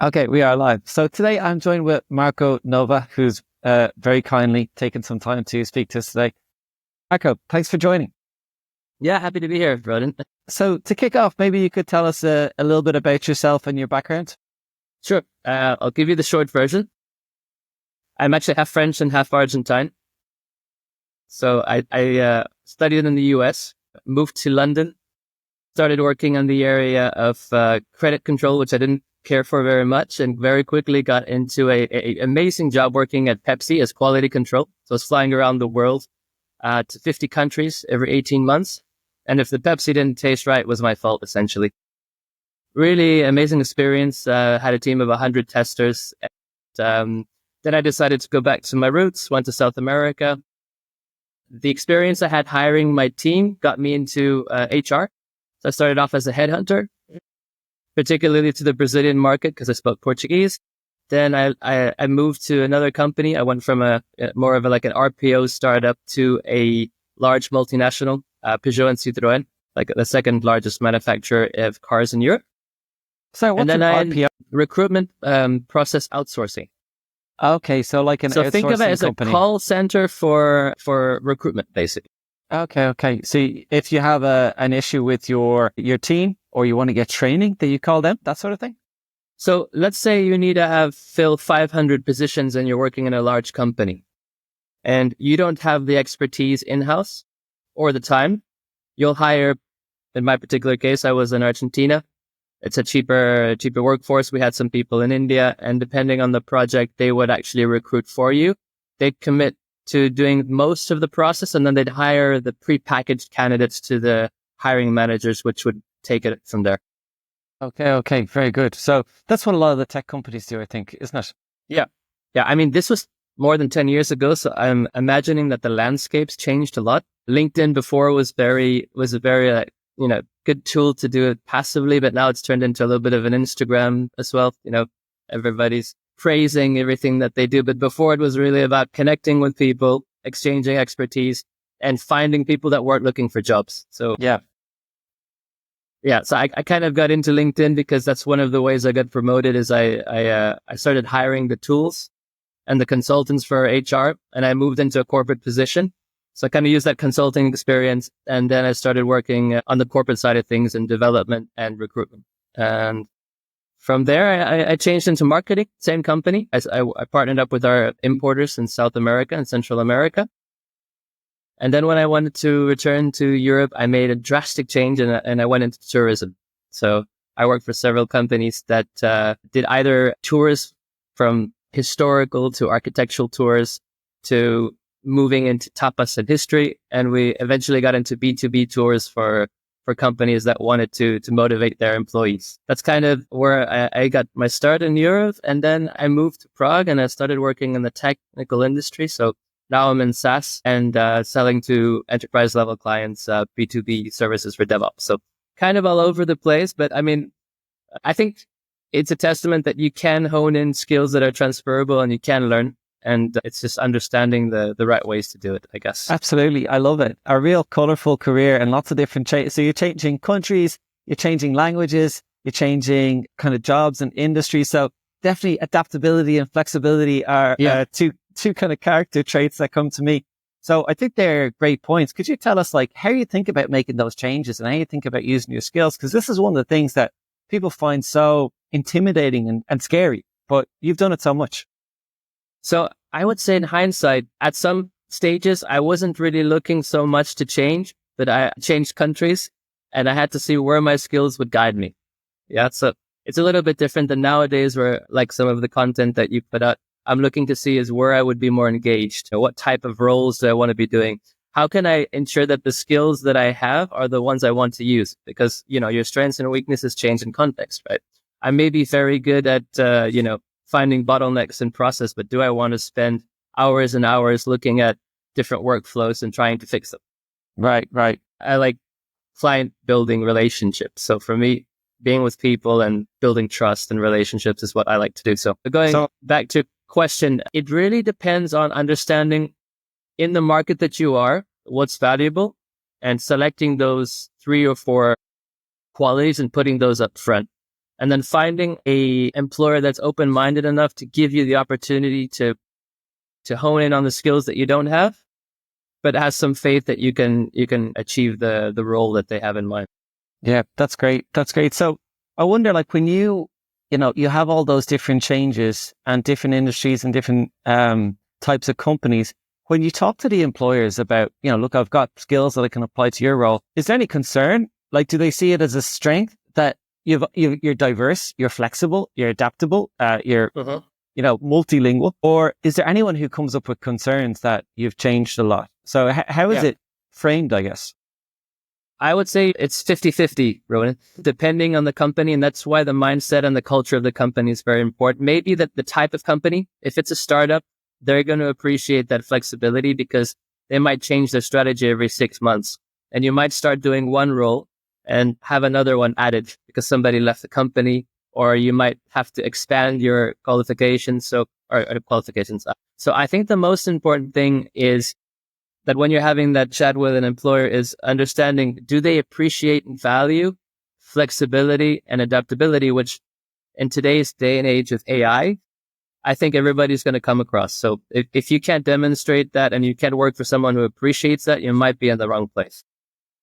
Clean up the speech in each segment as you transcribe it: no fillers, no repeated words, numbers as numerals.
Okay, we are live. So today I'm joined with Marco Nova, who's very kindly taken some time to speak to us today. Marco, thanks for joining. Yeah, happy to be here, Roden. So to kick off, maybe you could tell us a little bit about yourself and your background. Sure. I'll give you the short version. I'm actually half French and half Argentine. So I studied in the US, moved to London, started working on the area of credit control, which I didn't care for very much, and very quickly got into a amazing job working at Pepsi as quality control. So I was flying around the world to 50 countries every 18 months. And if the Pepsi didn't taste right, it was my fault, essentially. Really amazing experience. Had a team of 100 testers. And, then I decided to go back to my roots, went to South America. The experience I had hiring my team got me into HR. So I started off as a headhunter, particularly to the Brazilian market because I spoke Portuguese. Then I moved to another company. I went from more of like an RPO startup to a large multinational, Peugeot and Citroën, like the second largest manufacturer of cars in Europe. So what's an RPO? Recruitment process outsourcing. Okay, so like an outsourcing think of it as company. a call center for recruitment, basically. Okay. So if you have an issue with your team or you want to get training, that you call them, that sort of thing? So let's say you need to fill 500 positions and you're working in a large company and you don't have the expertise in-house or the time. You'll hire, in my particular case, I was in Argentina. It's a cheaper workforce. We had some people in India, and depending on the project, they would actually recruit for you. They'd commit to doing most of the process, and then they'd hire the prepackaged candidates to the hiring managers, which would take it from there. Okay. Very good. So that's what a lot of the tech companies do, I think, isn't it? Yeah. I mean, this was more than 10 years ago, so I'm imagining that the landscape's changed a lot. LinkedIn before was a very good tool to do it passively, but now it's turned into a little bit of an Instagram as well. Everybody's praising everything that they do, but before it was really about connecting with people, exchanging expertise, and finding people that weren't looking for jobs. So so I kind of got into LinkedIn because that's one of the ways I got promoted. Is I started hiring the tools and the consultants for HR, and I moved into a corporate position. So I kind of used that consulting experience, and then I started working on the corporate side of things in development and recruitment. And from there, I changed into marketing, same company. I partnered up with our importers in South America and Central America. And then when I wanted to return to Europe, I made a drastic change and I went into tourism. So I worked for several companies that did either tours from historical to architectural tours to moving into tapas and history. And we eventually got into B2B tours for companies that wanted to motivate their employees. That's kind of where I got my start in Europe. And then I moved to Prague and I started working in the technical industry. So now I'm in SaaS and selling to enterprise level clients, B2B services for DevOps. So kind of all over the place. But I mean, I think it's a testament that you can hone in skills that are transferable and you can learn. And it's just understanding the right ways to do it, I guess. Absolutely. I love it. A real colorful career and lots of different so you're changing countries, you're changing languages, you're changing kind of jobs and industries. So definitely adaptability and flexibility are two kind of character traits that come to me. So I think they're great points. Could you tell us like how you think about making those changes and how you think about using your skills? Because this is one of the things that people find so intimidating and scary, but you've done it so much. So I would say in hindsight, at some stages, I wasn't really looking so much to change, but I changed countries and I had to see where my skills would guide me. Yeah. So it's a little bit different than nowadays where like some of the content that you put out, I'm looking to see is where I would be more engaged. What type of roles do I want to be doing? How can I ensure that the skills that I have are the ones I want to use? Because, your strengths and weaknesses change in context, right? I may be very good at, finding bottlenecks in process, but do I want to spend hours and hours looking at different workflows and trying to fix them? Right. I like client building relationships. So for me, being with people and building trust and relationships is what I like to do. So back to question, it really depends on understanding in the market that you are, what's valuable, and selecting those 3 or 4 qualities and putting those up front. and then finding a employer that's open-minded enough to give you the opportunity to hone in on the skills that you don't have, but has some faith that you can achieve the role that they have in mind. Yeah, that's great. That's great. So I wonder, like, when you have all those different changes and different industries and different types of companies, when you talk to the employers about, look, I've got skills that I can apply to your role, is there any concern? Like, do they see it as a strength that you're diverse, you're flexible, you're adaptable, you're multilingual? Or is there anyone who comes up with concerns that you've changed a lot? So how is it framed, I guess? I would say it's 50-50, Ronan, depending on the company. And that's why the mindset and the culture of the company is very important. Maybe that the type of company, if it's a startup, they're going to appreciate that flexibility because they might change their strategy every 6 months. And you might start doing one role and have another one added because somebody left the company, or you might have to expand your qualifications. Or qualifications. So I think the most important thing is that when you're having that chat with an employer is understanding, do they appreciate and value flexibility and adaptability, which in today's day and age of AI, I think everybody's going to come across. So if you can't demonstrate that and you can't work for someone who appreciates that, you might be in the wrong place.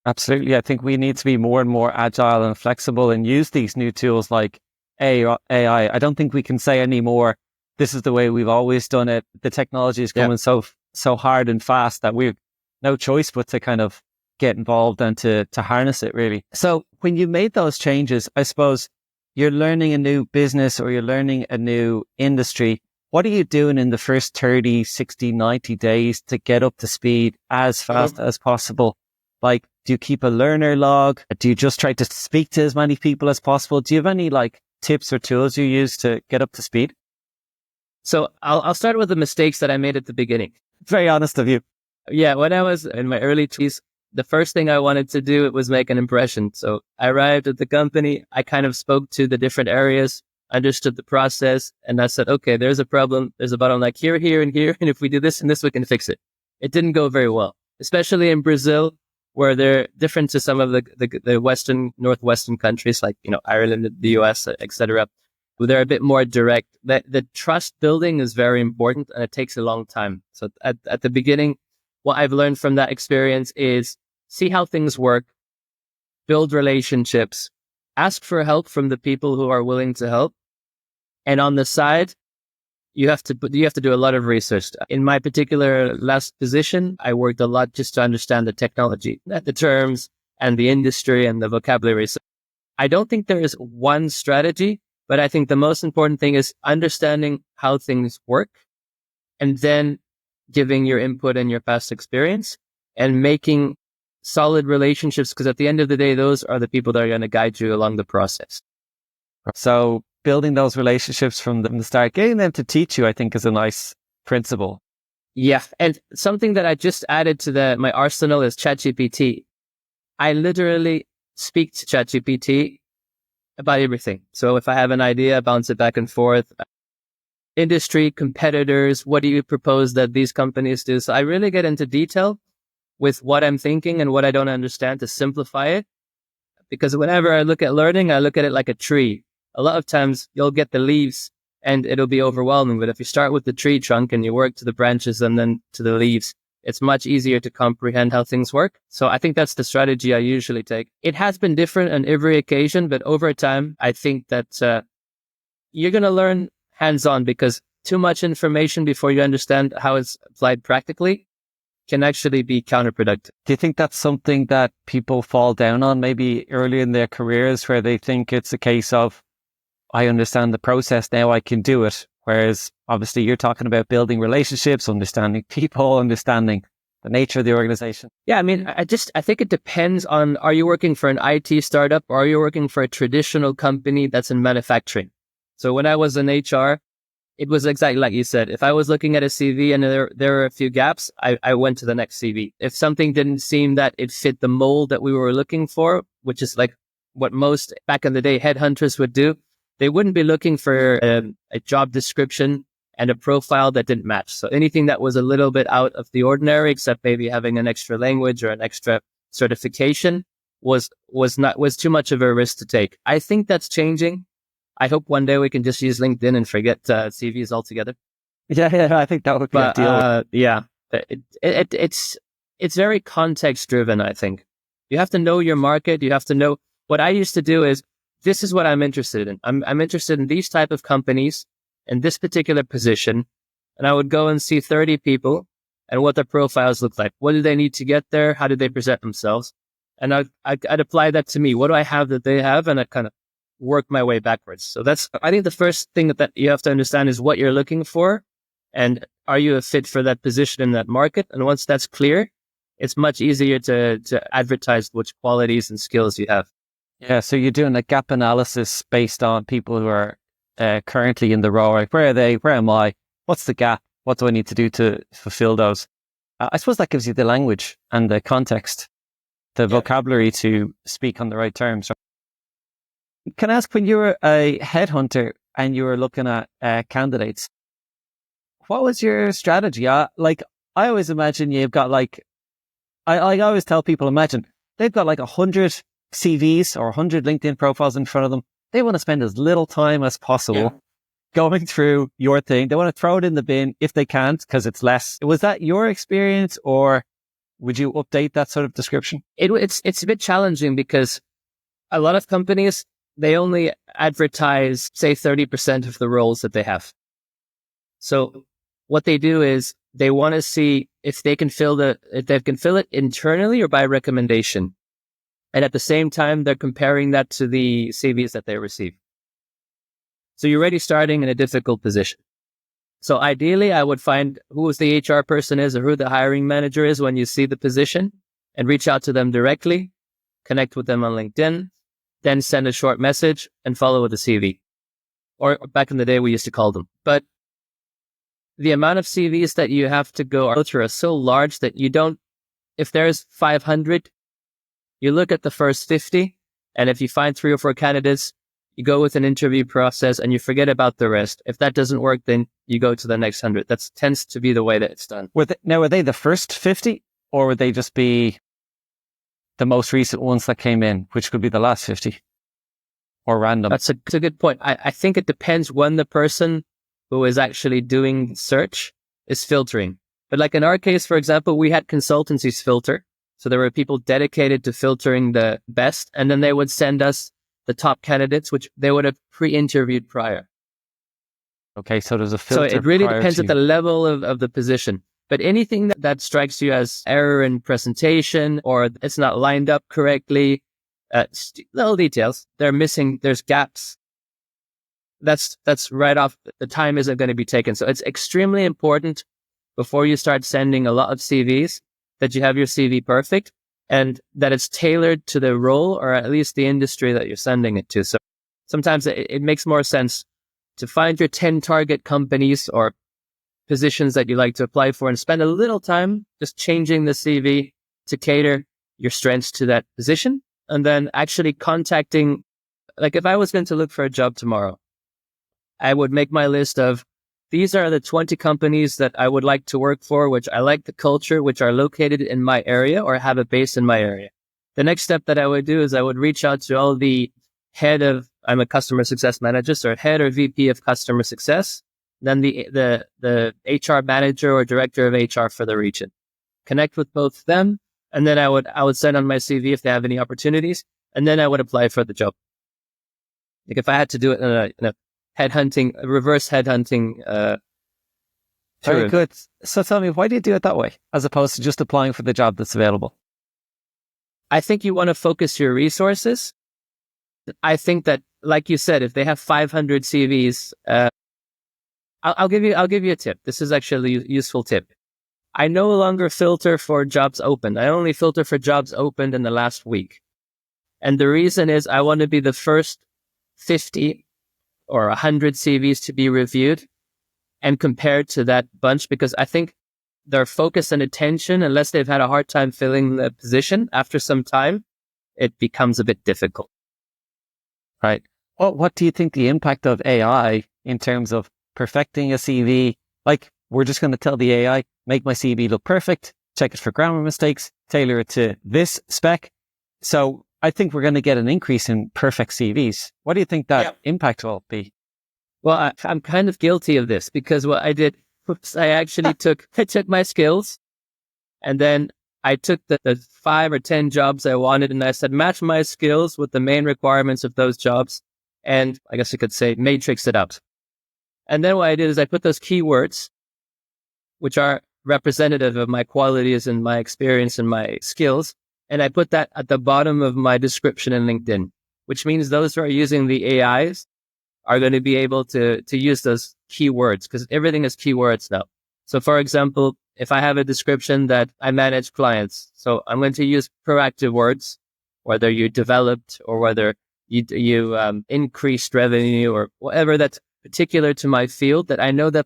Absolutely. I think we need to be more and more agile and flexible and use these new tools like AI. I don't think we can say anymore, this is the way we've always done it. The technology is coming so hard and fast that we've no choice but to kind of get involved and to harness it, really. So when you made those changes, I suppose you're learning a new business or you're learning a new industry. What are you doing in the first 30, 60, 90 days to get up to speed as fast as possible? Like, do you keep a learner log? Do you just try to speak to as many people as possible? Do you have any tips or tools you use to get up to speed? So I'll start with the mistakes that I made at the beginning. Very honest of you. Yeah, when I was in my early 20s, the first thing I wanted to do was make an impression. So I arrived at the company. I kind of spoke to the different areas, understood the process, and I said, okay, there's a problem. There's a bottleneck here, here, and here. And if we do this and this, we can fix it. It didn't go very well, especially in Brazil, where they're different to some of the northwestern countries like, Ireland, the US, etc. They're a bit more direct. The trust building is very important and it takes a long time. So at the beginning, what I've learned from that experience is see how things work, build relationships, ask for help from the people who are willing to help. And on the side, you have to do a lot of research. In my particular last position, I worked a lot just to understand the technology, the terms and the industry and the vocabulary. So I don't think there is one strategy, but I think the most important thing is understanding how things work and then giving your input and your past experience and making solid relationships, because at the end of the day, those are the people that are going to guide you along the process. So building those relationships from the start, getting them to teach you, I think, is a nice principle. Yeah. And something that I just added to my arsenal is ChatGPT. I literally speak to ChatGPT about everything. So if I have an idea, I bounce it back and forth. Industry, competitors, what do you propose that these companies do? So I really get into detail with what I'm thinking and what I don't understand to simplify it. Because whenever I look at learning, I look at it like a tree. A lot of times you'll get the leaves and it'll be overwhelming. But if you start with the tree trunk and you work to the branches and then to the leaves, it's much easier to comprehend how things work. So I think that's the strategy I usually take. It has been different on every occasion, but over time, I think that you're going to learn hands-on, because too much information before you understand how it's applied practically can actually be counterproductive. Do you think that's something that people fall down on maybe early in their careers, where they think it's a case of, I understand the process now, I can do it? Whereas obviously you're talking about building relationships, understanding people, understanding the nature of the organization. Yeah, I mean, I think it depends on, are you working for an IT startup or are you working for a traditional company that's in manufacturing? So when I was in HR, it was exactly like you said. If I was looking at a CV and there were a few gaps, I went to the next CV. If something didn't seem that it fit the mold that we were looking for, which is like what most back in the day headhunters would do, they wouldn't be looking for a job description and a profile that didn't match. So anything that was a little bit out of the ordinary, except maybe having an extra language or an extra certification, was too much of a risk to take. I think that's changing. I hope one day we can just use LinkedIn and forget CVs altogether. Yeah, I think that would be ideal. Yeah, it's very context driven. I think you have to know your market. You have to know what I used to do is this is what I'm interested in. I'm interested in these type of companies in this particular position, and I would go and see 30 people and what their profiles look like. What do they need to get there? How do they present themselves? And I'd apply that to me. What do I have that they have? And I kind of work my way backwards. So I think the first thing that you have to understand is what you're looking for. And are you a fit for that position in that market? And once that's clear, it's much easier to advertise which qualities and skills you have. Yeah, so you're doing a gap analysis based on people who are currently in the role. Like, where are they? Where am I? What's the gap? What do I need to do to fulfill those? I suppose that gives you the language and the context, the vocabulary to speak on the right terms. Can I ask, when you were a headhunter and you were looking at candidates, what was your strategy? I always imagine you've got I always tell people, imagine they've got 100 CVs or 100 LinkedIn profiles in front of them. They want to spend as little time as possible going through your thing. They want to throw it in the bin if they can't, because it's less. Was that your experience, or would you update that sort of description? It's a bit challenging because a lot of companies, they only advertise, say, 30% of the roles that they have. So what they do is they want to see if they can fill it internally or by recommendation. And at the same time, they're comparing that to the CVs that they receive. So you're already starting in a difficult position. So ideally, I would find who the HR person is or who the hiring manager is when you see the position and reach out to them directly, connect with them on LinkedIn, then send a short message and follow with a CV. Or back in the day, we used to call them. But the amount of CVs that you have to go through are so large that if there's 500, you look at the first 50, and if you find 3 or 4 candidates, you go with an interview process and you forget about the rest. If that doesn't work, then you go to the next 100. That tends to be the way that it's done. Were they the first 50, or would they just be the most recent ones that came in, which could be the last 50, or random? That's a good point. I think it depends when the person who is actually doing search is filtering. But in our case, for example, we had consultancies filter. So there were people dedicated to filtering the best, and then they would send us the top candidates, which they would have pre-interviewed prior. Okay, so there's a filter. So it really depends at the level of the position. But anything that strikes you as error in presentation, or it's not lined up correctly, little details, they're missing, there's gaps. That's right off. The time isn't going to be taken. So it's extremely important before you start sending a lot of CVs that you have your CV perfect and that it's tailored to the role or at least the industry that you're sending it to. So sometimes it makes more sense to find your 10 target companies or positions that you like to apply for and spend a little time just changing the CV to cater your strengths to that position. And then actually contacting, if I was going to look for a job tomorrow, I would make my list of these are the 20 companies that I would like to work for, which I like the culture, which are located in my area or have a base in my area. The next step that I would do is I would reach out to all the I'm a customer success manager, so head or VP of customer success, then the HR manager or director of HR for the region. Connect with both of them, and then I would send on my CV if they have any opportunities, and then I would apply for the job. If I had to do it in a reverse headhunting. Very good. So tell me, why do you do it that way as opposed to just applying for the job that's available? I think you want to focus your resources. I think that, like you said, if they have 500 CVs, I'll give you a tip. This is actually a useful tip. I no longer filter for jobs open. I only filter for jobs opened in the last week. And the reason is I want to be the first 50 or 100 CVs to be reviewed and compared to that bunch, because I think their focus and attention, unless they've had a hard time filling the position after some time, it becomes a bit difficult. Right. Well, what do you think the impact of AI in terms of perfecting a CV? We're just going to tell the AI, make my CV look perfect, check it for grammar mistakes, tailor it to this spec. So I think we're going to get an increase in perfect CVs. What do you think that impact will be? Well, I'm kind of guilty of this because what I did, I actually took my skills and then I took the 5 or 10 jobs I wanted and I said, match my skills with the main requirements of those jobs. And I guess you could say matrix it out. And then what I did is I put those keywords, which are representative of my qualities and my experience and my skills. And I put that at the bottom of my description in LinkedIn, which means those who are using the AIs are going to be able to use those keywords because everything is keywords now. So for example, if I have a description that I manage clients, so I'm going to use proactive words, whether you developed or whether you increased revenue or whatever that's particular to my field that I know that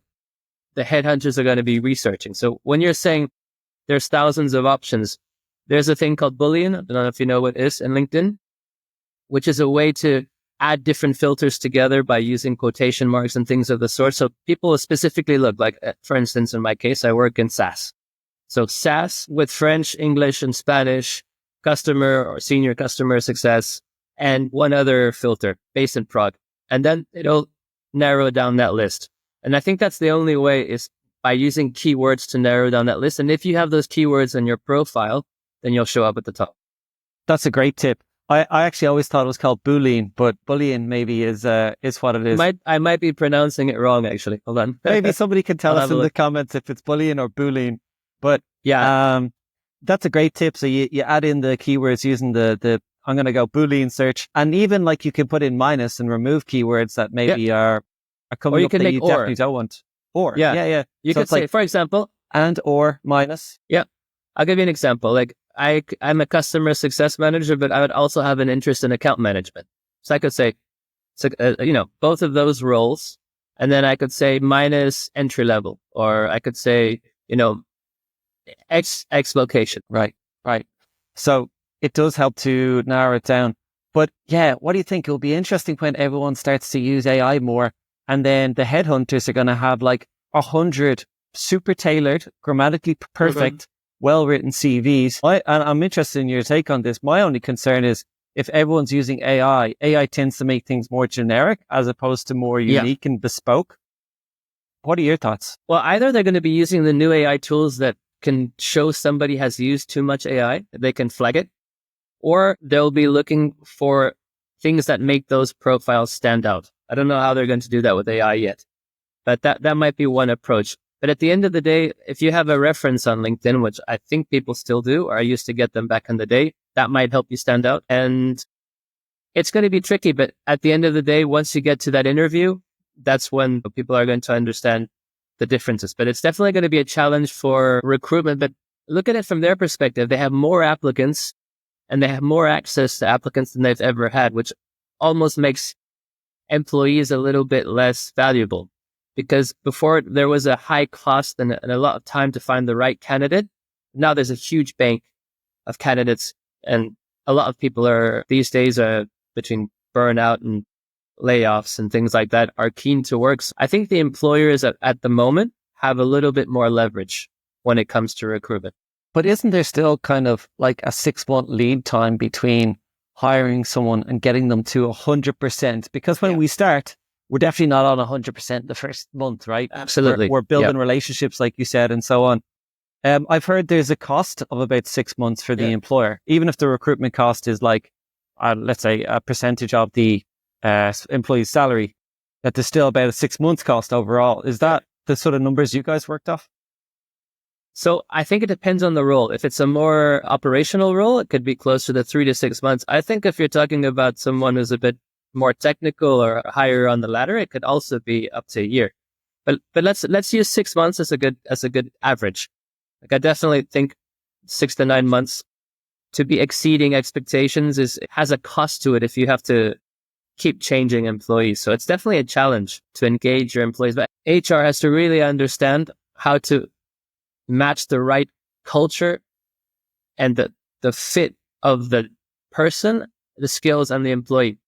the headhunters are going to be researching. So when you're saying there's thousands of options, there's a thing called Boolean. I don't know if you know what it is in LinkedIn, which is a way to add different filters together by using quotation marks and things of the sort. So people specifically look like, for instance, in my case, I work in SaaS. So SaaS with French, English, and Spanish, customer or senior customer success, and one other filter based in Prague. And then it'll narrow down that list. And I think that's the only way is by using keywords to narrow down that list. And if you have those keywords in your profile, then you'll show up at the top. That's a great tip. I actually always thought it was called Boolean, but Boolean maybe is what it is. I might be pronouncing it wrong, actually. Hold on. Maybe somebody can tell us in the comments if it's Boolean or Boolean. But that's a great tip. So you add in the keywords using the I'm going to go Boolean search. And even like you can put in minus and remove keywords that maybe are coming up that you definitely don't want. Or, yeah. You could say, for example, and or minus. Yeah. I'll give you an example. Like I'm a customer success manager, but I would also have an interest in account management. So I could say, both of those roles. And then I could say minus entry level, or I could say, X location. Right. So it does help to narrow it down. But yeah, what do you think? It'll be interesting when everyone starts to use AI more. And then the headhunters are going to have like 100 super tailored, grammatically perfect, well-written CVs. And I'm interested in your take on this. My only concern is if everyone's using AI tends to make things more generic as opposed to more unique and bespoke. What are your thoughts? Well, either they're going to be using the new AI tools that can show somebody has used too much AI, they can flag it, or they'll be looking for things that make those profiles stand out. I don't know how they're going to do that with AI yet, but that might be one approach. But at the end of the day, if you have a reference on LinkedIn, which I think people still do, or I used to get them back in the day, that might help you stand out. And it's going to be tricky, but at the end of the day, once you get to that interview, that's when people are going to understand the differences. But it's definitely going to be a challenge for recruitment. But look at it from their perspective. They have more applicants and they have more access to applicants than they've ever had, which almost makes employees a little bit less valuable. Because before there was a high cost and a lot of time to find the right candidate. Now there's a huge bank of candidates, and a lot of people are these days between burnout and layoffs and things like that are keen to work. So I think the employers at the moment have a little bit more leverage when it comes to recruitment. But isn't there still kind of like a 6-month lead time between hiring someone and getting them to 100%? Because when we start, we're definitely not on 100% the first month, right? Absolutely. We're building relationships, like you said, and so on. I've heard there's a cost of about 6 months for the employer, even if the recruitment cost is like, let's say, a percentage of the employee's salary, that there's still about a 6 months cost overall. Is that the sort of numbers you guys worked off? So I think it depends on the role. If it's a more operational role, it could be closer to 3 to 6 months. I think if you're talking about someone who's a bit more technical or higher on the ladder, it could also be up to a year. But let's use 6 months as a good average. Like I definitely think 6 to 9 months to be exceeding expectations has a cost to it if you have to keep changing employees. So it's definitely a challenge to engage your employees. But HR has to really understand how to match the right culture and the fit of the person, the skills, and the employee.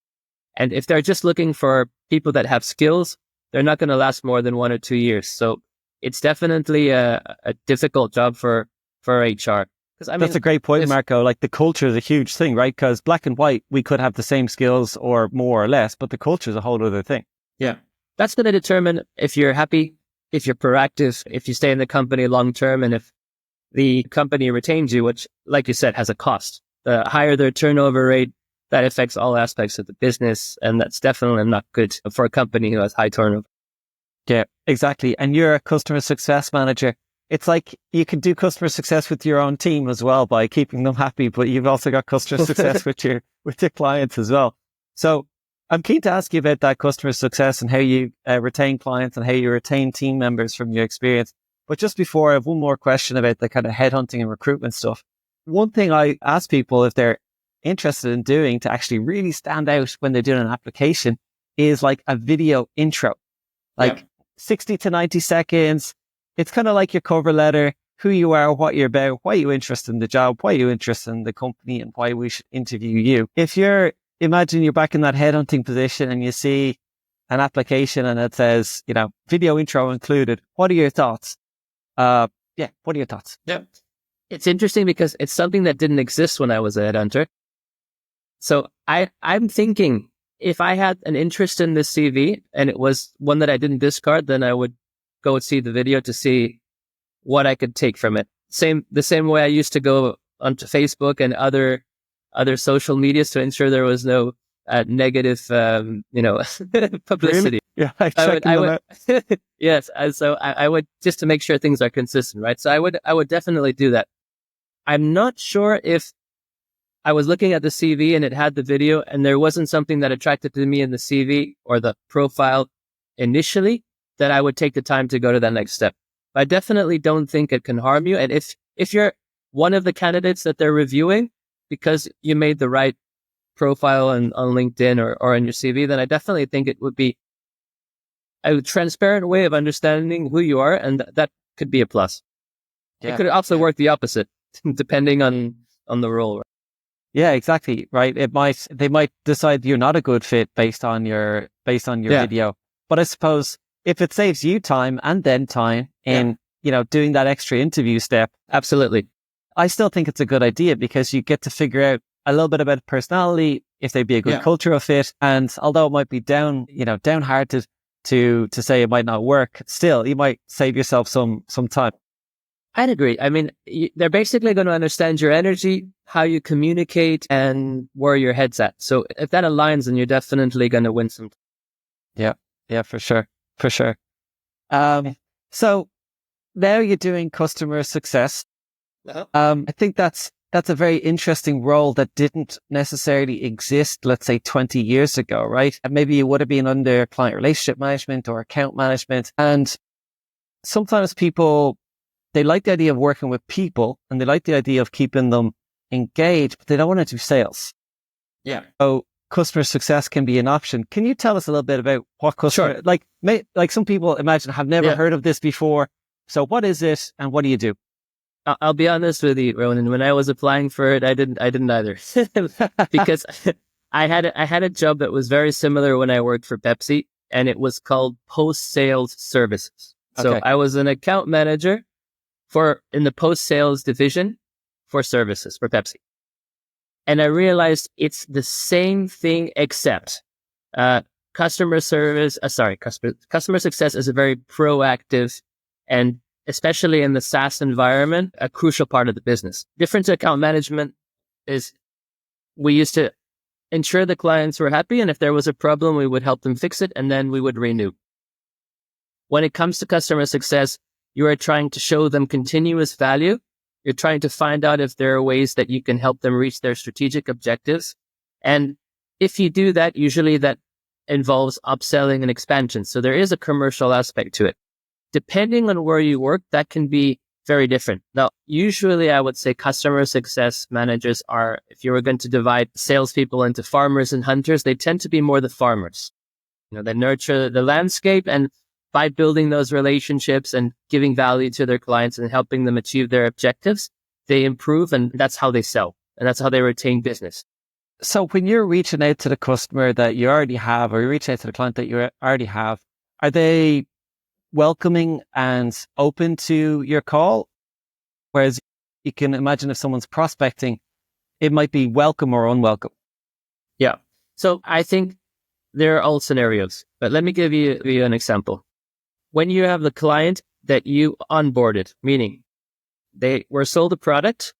And if they're just looking for people that have skills, they're not going to last more than 1 or 2 years. So it's definitely a difficult job for HR, because Because I mean, That's a great point, Marco. Like the culture is a huge thing, right? Because black and white, we could have the same skills or more or less, but the culture is a whole other thing. Yeah. That's going to determine if you're happy, if you're proactive, if you stay in the company long term, and if the company retains you, which, like you said, has a cost. The higher their turnover rate, that affects all aspects of the business. And that's definitely not good for a company who has high turnover. Yeah, exactly. And you're a customer success manager. It's like you can do customer success with your own team as well by keeping them happy, but you've also got customer success with your clients as well. So I'm keen to ask you about that customer success and how you retain clients and how you retain team members from your experience. But just before, I have one more question about the kind of headhunting and recruitment stuff. One thing I ask people if they're interested in doing to actually really stand out when they're doing an application is like a video intro, like 60 to 90 seconds. It's kind of like your cover letter, who you are, what you're about, why you're interested in the job, why you're interested in the company, and why we should interview you. Imagine you're back in that headhunting position and you see an application and it says, video intro included. What are your thoughts? What are your thoughts? Yeah. It's interesting because it's something that didn't exist when I was a headhunter. So I'm thinking if I had an interest in this CV and it was one that I didn't discard, then I would go and see the video to see what I could take from it. The same way I used to go onto Facebook and other social medias to ensure there was no negative, publicity. Yeah, I would yes. So I would, just to make sure things are consistent, right? So I would definitely do that. I'm not sure if I was looking at the CV and it had the video and there wasn't something that attracted to me in the CV or the profile initially, that I would take the time to go to that next step. I definitely don't think it can harm you. And if you're one of the candidates that they're reviewing because you made the right profile on LinkedIn or in your CV, then I definitely think it would be a transparent way of understanding who you are. And that could be a plus. Yeah. It could also work the opposite, depending on the role. Right? Yeah, exactly. Right. They might decide you're not a good fit based on your video. But I suppose if it saves you time and then time in, doing that extra interview step. Absolutely. I still think it's a good idea because you get to figure out a little bit about personality, if they'd be a good cultural fit. And although it might be downhearted to say it might not work, still you might save yourself some time. I'd agree. I mean, they're basically going to understand your energy, how you communicate, and where your head's at. So if that aligns, then you're definitely going to win some. Yeah, for sure. So now you're doing customer success. Uh-huh. I think that's a very interesting role that didn't necessarily exist, let's say 20 years ago, right? And maybe you would have been under client relationship management or account management. And sometimes people, they like the idea of working with people and they like the idea of keeping them engaged, but they don't want to do sales. Yeah. So customer success can be an option. Can you tell us a little bit about what customer, like some people imagine have never heard of this before. So what is it and what do you do? I'll be honest with you, Ronan. When I was applying for it, I didn't either because I had a job that was very similar when I worked for Pepsi, and it was called post-sales services. So I was an account manager in the post-sales division for services for Pepsi. And I realized it's the same thing except customer success is a very proactive and especially in the SaaS environment, a crucial part of the business. Different to account management is we used to ensure the clients were happy, and if there was a problem, we would help them fix it, and then we would renew. When it comes to customer success, you are trying to show them continuous value. You're trying to find out if there are ways that you can help them reach their strategic objectives. And if you do that, usually that involves upselling and expansion. So there is a commercial aspect to it. Depending on where you work, that can be very different. Now, usually I would say customer success managers are, if you were going to divide salespeople into farmers and hunters, they tend to be more the farmers. They nurture the landscape, and by building those relationships and giving value to their clients and helping them achieve their objectives, they improve, and that's how they sell, and that's how they retain business. So when you're reaching out to the customer that you already have, or you reach out to the client that you already have, are they welcoming and open to your call? Whereas you can imagine if someone's prospecting, it might be welcome or unwelcome. Yeah. So I think there are all scenarios, but let me give you an example. When you have the client that you onboarded, meaning they were sold a product,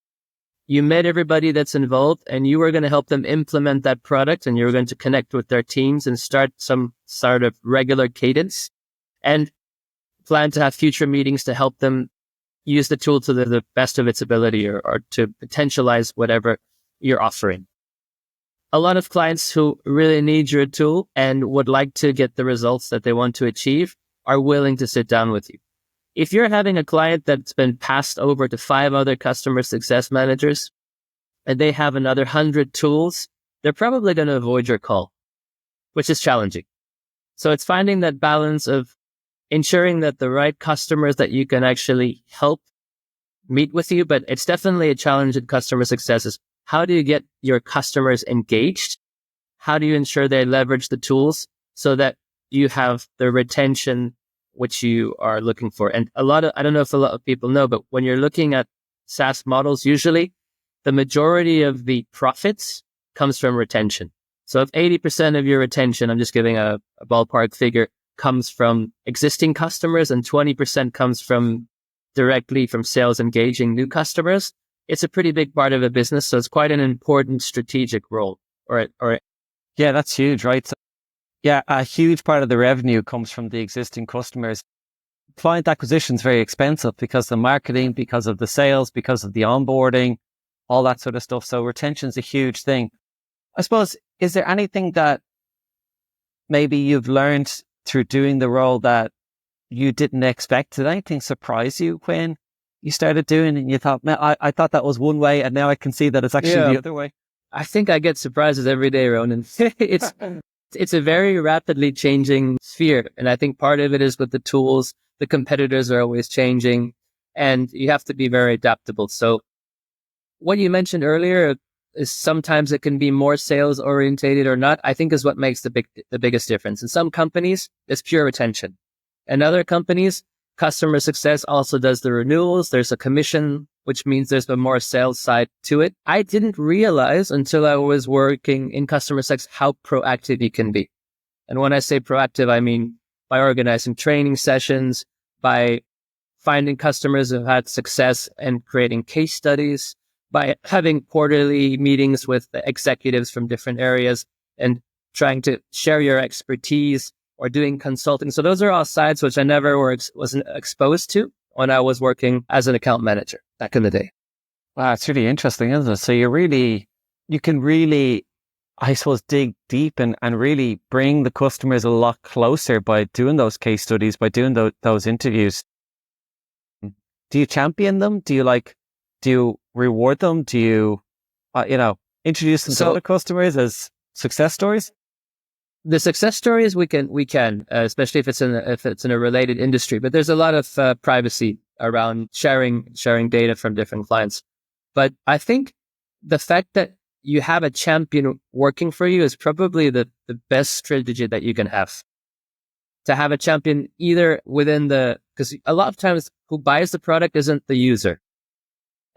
you met everybody that's involved, and you were going to help them implement that product, and you were going to connect with their teams and start some sort of regular cadence and plan to have future meetings to help them use the tool to the best of its ability or to potentialize whatever you're offering. A lot of clients who really need your tool and would like to get the results that they want to achieve are willing to sit down with you. If you're having a client that's been passed over to 5 other customer success managers and they have another 100 tools, they're probably going to avoid your call, which is challenging. So it's finding that balance of ensuring that the right customers that you can actually help meet with you, but it's definitely a challenge in customer success is how do you get your customers engaged? How do you ensure they leverage the tools so that you have the retention which you are looking for? And I don't know if a lot of people know, but when you're looking at SaaS models, usually the majority of the profits comes from retention. So if 80% of your retention, I'm just giving a ballpark figure, comes from existing customers and 20% comes from directly from sales engaging new customers, it's a pretty big part of a business. So it's quite an important strategic role. Yeah, that's huge, right? So, yeah, a huge part of the revenue comes from the existing customers. Client acquisition is very expensive because of the marketing, because of the sales, because of the onboarding, all that sort of stuff. So retention is a huge thing. I suppose, is there anything that maybe you've learned through doing the role that you didn't expect? Did anything surprise you when you started doing it and you thought, man, I thought that was one way and now I can see that it's actually the other way? I think I get surprises every day, Ronan. It's a very rapidly changing sphere. And I think part of it is with the tools, the competitors are always changing and you have to be very adaptable. So what you mentioned earlier is sometimes it can be more sales orientated or not, I think is what makes the biggest difference. In some companies, it's pure retention. In other companies, customer success also does the renewals. There's a commission, which means there's a more sales side to it. I didn't realize until I was working in customer success how proactive you can be. And when I say proactive, I mean by organizing training sessions, by finding customers who've had success and creating case studies, by having quarterly meetings with the executives from different areas and trying to share your expertise or doing consulting. So those are all sides which I never wasn't exposed to when I was working as an account manager back in the day. Wow, it's really interesting, isn't it? So you can really, I suppose, dig deep and really bring the customers a lot closer by doing those case studies, by doing those interviews. Do you champion them? Do you reward them? Do you, introduce them to other customers as success stories? The success stories we can, especially if it's in a related industry. But there's a lot of privacy around sharing data from different clients. But I think the fact that you have a champion working for you is probably the best strategy that you can have. To have a champion either within because a lot of times who buys the product isn't the user.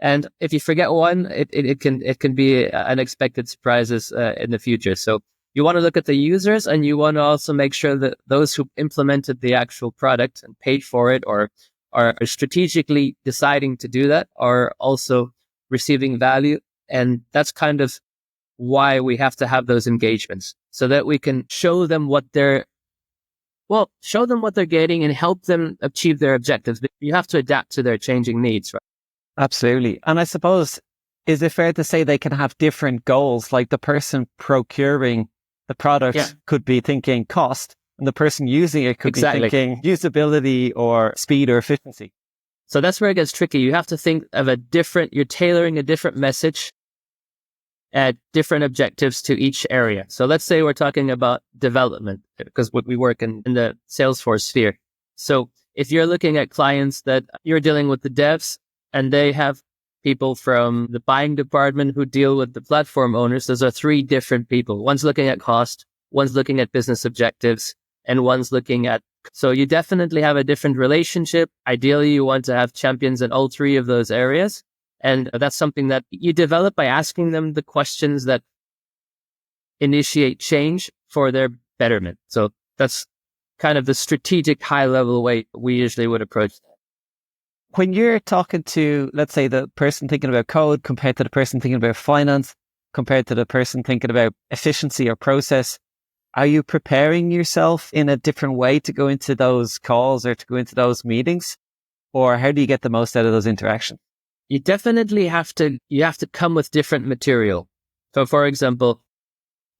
And if you forget one, it can be unexpected surprises in the future. So you want to look at the users and you want to also make sure that those who implemented the actual product and paid for it or are strategically deciding to do that are also receiving value. And that's kind of why we have to have those engagements so that we can show them what they're getting and help them achieve their objectives. But you have to adapt to their changing needs, right? Absolutely. And I suppose, is it fair to say they can have different goals? Like the person procuring the product could be thinking cost, and the person using it could be thinking usability or speed or efficiency. So that's where it gets tricky. You have to think of you're tailoring a different message at different objectives to each area. So let's say we're talking about development, because we work in the Salesforce sphere. So if you're looking at clients that you're dealing with the devs and they have people from the buying department who deal with the platform owners, those are 3 different people. One's looking at cost, one's looking at business objectives, and one's looking at... So you definitely have a different relationship. Ideally, you want to have champions in all 3 of those areas. And that's something that you develop by asking them the questions that initiate change for their betterment. So that's kind of the strategic high level way we usually would approach that. When you're talking to, let's say, the person thinking about code compared to the person thinking about finance, compared to the person thinking about efficiency or process, are you preparing yourself in a different way to go into those calls or to go into those meetings? Or how do you get the most out of those interactions? You definitely have to come with different material. So for example,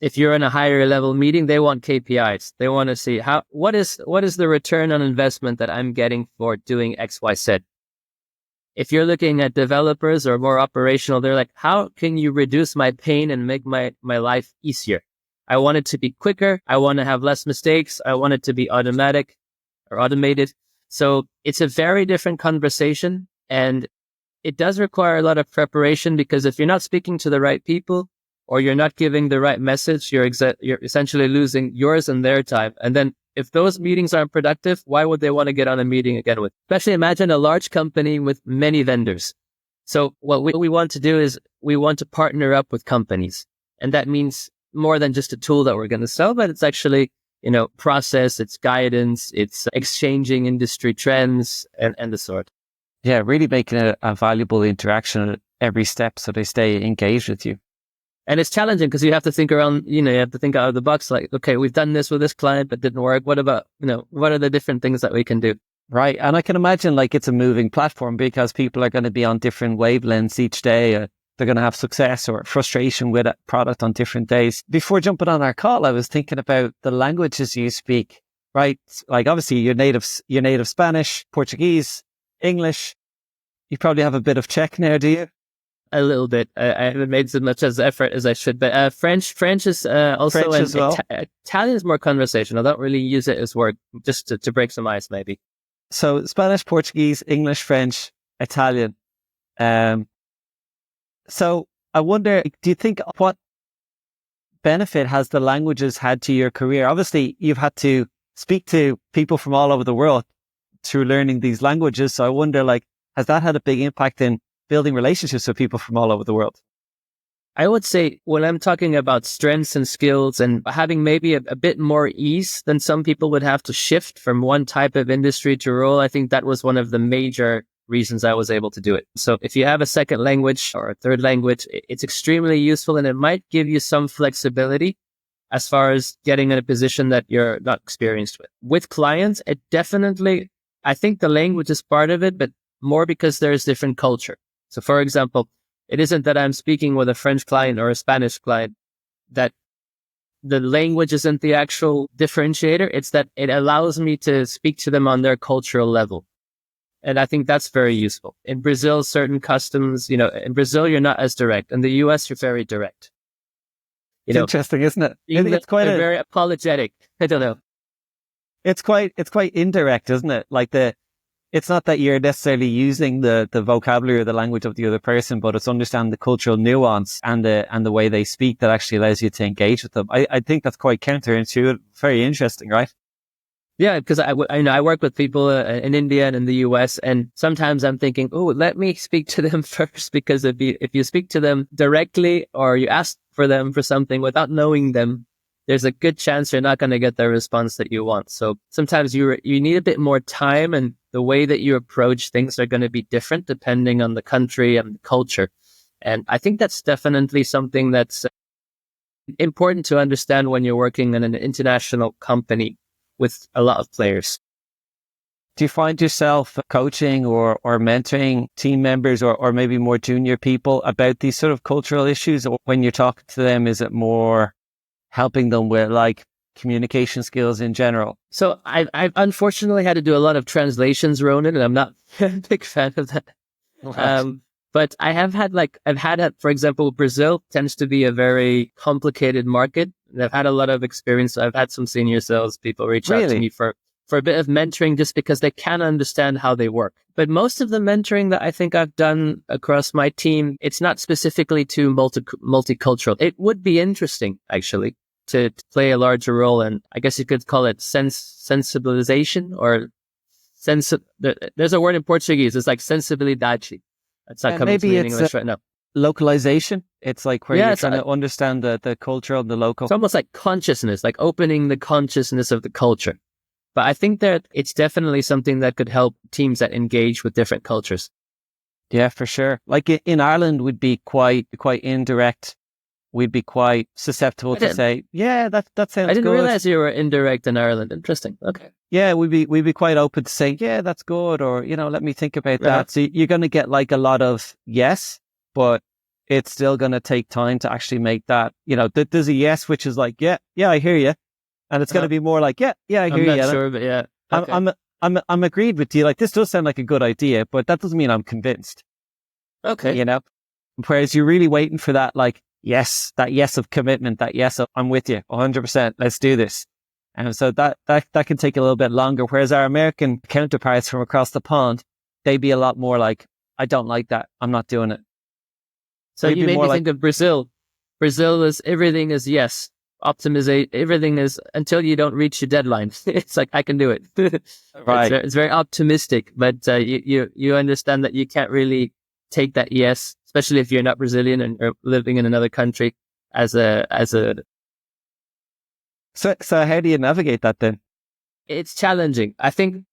if you're in a higher level meeting, they want KPIs. They want to see what is the return on investment that I'm getting for doing X, Y, Z. If you're looking at developers or more operational, they're like, how can you reduce my pain and make my life easier? I want it to be quicker. I want to have less mistakes. I want it to be automatic or automated. So it's a very different conversation, and it does require a lot of preparation, because if you're not speaking to the right people or you're not giving the right message, you're essentially losing yours and their time. And then if those meetings aren't productive, why would they want to get on a meeting again with? Especially imagine a large company with many vendors. So what we want to do is we want to partner up with companies. And that means more than just a tool that we're going to sell, but it's actually, process, it's guidance, it's exchanging industry trends and the sort. Yeah, really making it a valuable interaction at every step so they stay engaged with you. And it's challenging because you have to think around, you have to think out of the box. Like, okay, we've done this with this client, but didn't work. What about, what are the different things that we can do? Right. And I can imagine it's a moving platform because people are going to be on different wavelengths each day. They're going to have success or frustration with a product on different days. Before jumping on our call, I was thinking about the languages you speak, right? Like obviously your native Spanish, Portuguese, English. You probably have a bit of Czech now, do you? A little bit. I haven't made as much effort as I should, but French is also French as well. Italian is more conversational. I don't really use it as work, just to break some ice, maybe. So Spanish, Portuguese, English, French, Italian. So I wonder, do you think what benefit has the languages had to your career? Obviously, you've had to speak to people from all over the world through learning these languages. So I wonder, has that had a big impact in building relationships with people from all over the world? I would say when I'm talking about strengths and skills and having maybe a bit more ease than some people would have to shift from one type of industry to role, I think that was one of the major reasons I was able to do it. So if you have a second language or a third language, it's extremely useful, and it might give you some flexibility as far as getting in a position that you're not experienced with. With clients, it definitely, I think the language is part of it, but more because there's different culture. So for example, it isn't that I'm speaking with a French client or a Spanish client that the language isn't the actual differentiator. It's that it allows me to speak to them on their cultural level. And I think that's very useful. In Brazil, certain customs, in Brazil, you're not as direct. In the US, you're very direct. It's interesting, isn't it? It's quite very apologetic. I don't know. It's quite indirect, isn't it? It's not that you're necessarily using the vocabulary or the language of the other person, but it's understanding the cultural nuance and the way they speak that actually allows you to engage with them. I think that's quite counterintuitive. Very interesting, right? Yeah, because I work with people in India and in the US, and sometimes I'm thinking, oh, let me speak to them first, because if you speak to them directly or you ask for them for something without knowing them, there's a good chance you're not going to get the response that you want. So sometimes you need a bit more time, and the way that you approach things are going to be different depending on the country and the culture. And I think that's definitely something that's important to understand when you're working in an international company with a lot of players. Do you find yourself coaching or mentoring team members or maybe more junior people about these sort of cultural issues? Or when you're talking to them, is it more helping them with communication skills in general? So I've unfortunately had to do a lot of translations, Ronan, and I'm not a big fan of that. Right. But I have had for example, Brazil tends to be a very complicated market. And I've had a lot of experience. I've had some senior sales people reach out to me for a bit of mentoring, just because they can understand how they work. But most of the mentoring that I think I've done across my team, it's not specifically to multicultural. It would be interesting, actually, to play a larger role. And I guess you could call it sensibilization or there's a word in Portuguese. It's like sensibilidade. It's not And coming to maybe me in it's English right now. localization. It's like where Yeah, you're trying to understand the culture of the local. it's almost like consciousness, like opening the consciousness of the culture. But I think that it's definitely something that could help teams that engage with different cultures. Yeah, for sure. Like in Ireland, we'd be quite indirect. We'd be quite susceptible I to didn't, say, yeah, that I sounds didn't good. realize you were indirect in Ireland. Interesting. Okay. Yeah, we'd be quite open to saying, yeah, that's good, or let me think about Uh-huh. that. So you're going to get like a lot of yes, but it's still going to take time to actually make that. There's a yes which is like, yeah, I hear you, and it's going to Uh-huh. be more like, yeah, I I'm hear not you. sure, but yeah. Okay. I'm agreed with you. Like this does sound like a good idea, but that doesn't mean I'm convinced. Okay. Whereas you're really waiting for that, like, yes, that yes of commitment, that yes of I'm with you 100%. Let's do this. And so that can take a little bit longer. Whereas our American counterparts from across the pond, they'd be a lot more like, I don't like that. I'm not doing it. So We'd you be made more me like, think of Brazil. Brazil is everything is yes. Optimization, everything is until you don't reach your deadline. It's like, I can do it. right. It's very optimistic, but you understand that you can't really take that yes, especially if you're not Brazilian and or living in another country as a So how do you navigate that then? it's challenging. I think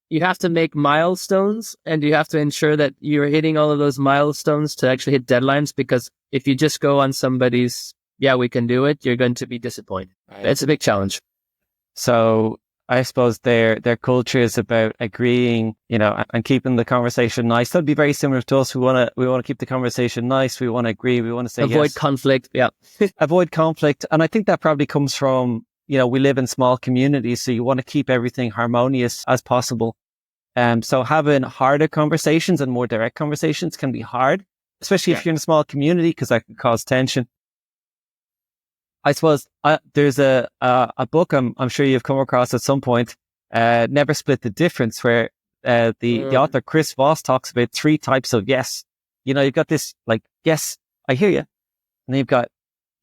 you have to make milestones and you have to ensure that you're hitting all of those milestones to actually hit deadlines, because if you just go on somebody's, yeah, we can do it, you're going to be disappointed. Right. It's a big challenge. So I suppose their culture is about agreeing, and keeping the conversation nice. That'd be very similar to us. We want to keep the conversation nice. We want to agree. We want to say Avoid yes. conflict. Yeah. Avoid conflict. And I think that probably comes from, we live in small communities, so you want to keep everything harmonious as possible. So having harder conversations and more direct conversations can be hard, especially if you're in a small community, because that can cause tension. I suppose there's a book I'm sure you've come across at some point, Never Split the Difference, where the author Chris Voss talks about 3 types of yes. You've got this like, yes, I hear you. And then you've got,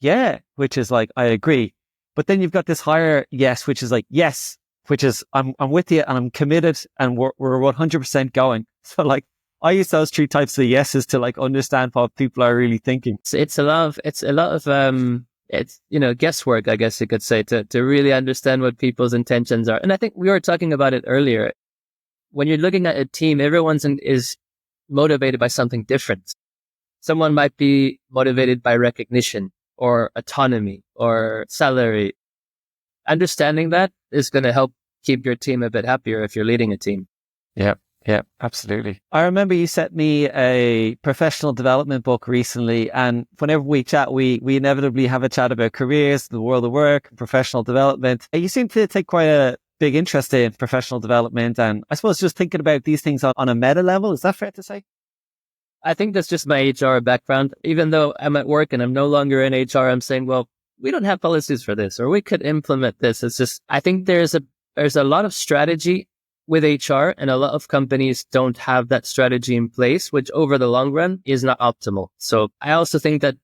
yeah, which is like, I agree. But then you've got this higher yes, which is like, yes, which is I'm with you and I'm committed and we're 100% going. So like, I use those 3 types of yeses to like understand what people are really thinking. It's a lot of it's, guesswork, I guess you could say, to really understand what people's intentions are. And I think we were talking about it earlier. When you're looking at a team, everyone is motivated by something different. Someone might be motivated by recognition or autonomy or salary. Understanding that is going to help keep your team a bit happier if you're leading a team. Yeah, absolutely. I remember you sent me a professional development book recently, and whenever we chat, we inevitably have a chat about careers, the world of work, professional development. You seem to take quite a big interest in professional development, and I suppose just thinking about these things on a meta level. Is that fair to say? I think that's just my HR background. Even though I'm at work and I'm no longer in HR, I'm saying, well, we don't have policies for this, or we could implement this. It's just, I think there's a lot of strategy with HR, and a lot of companies don't have that strategy in place, which over the long run is not optimal. So I also think that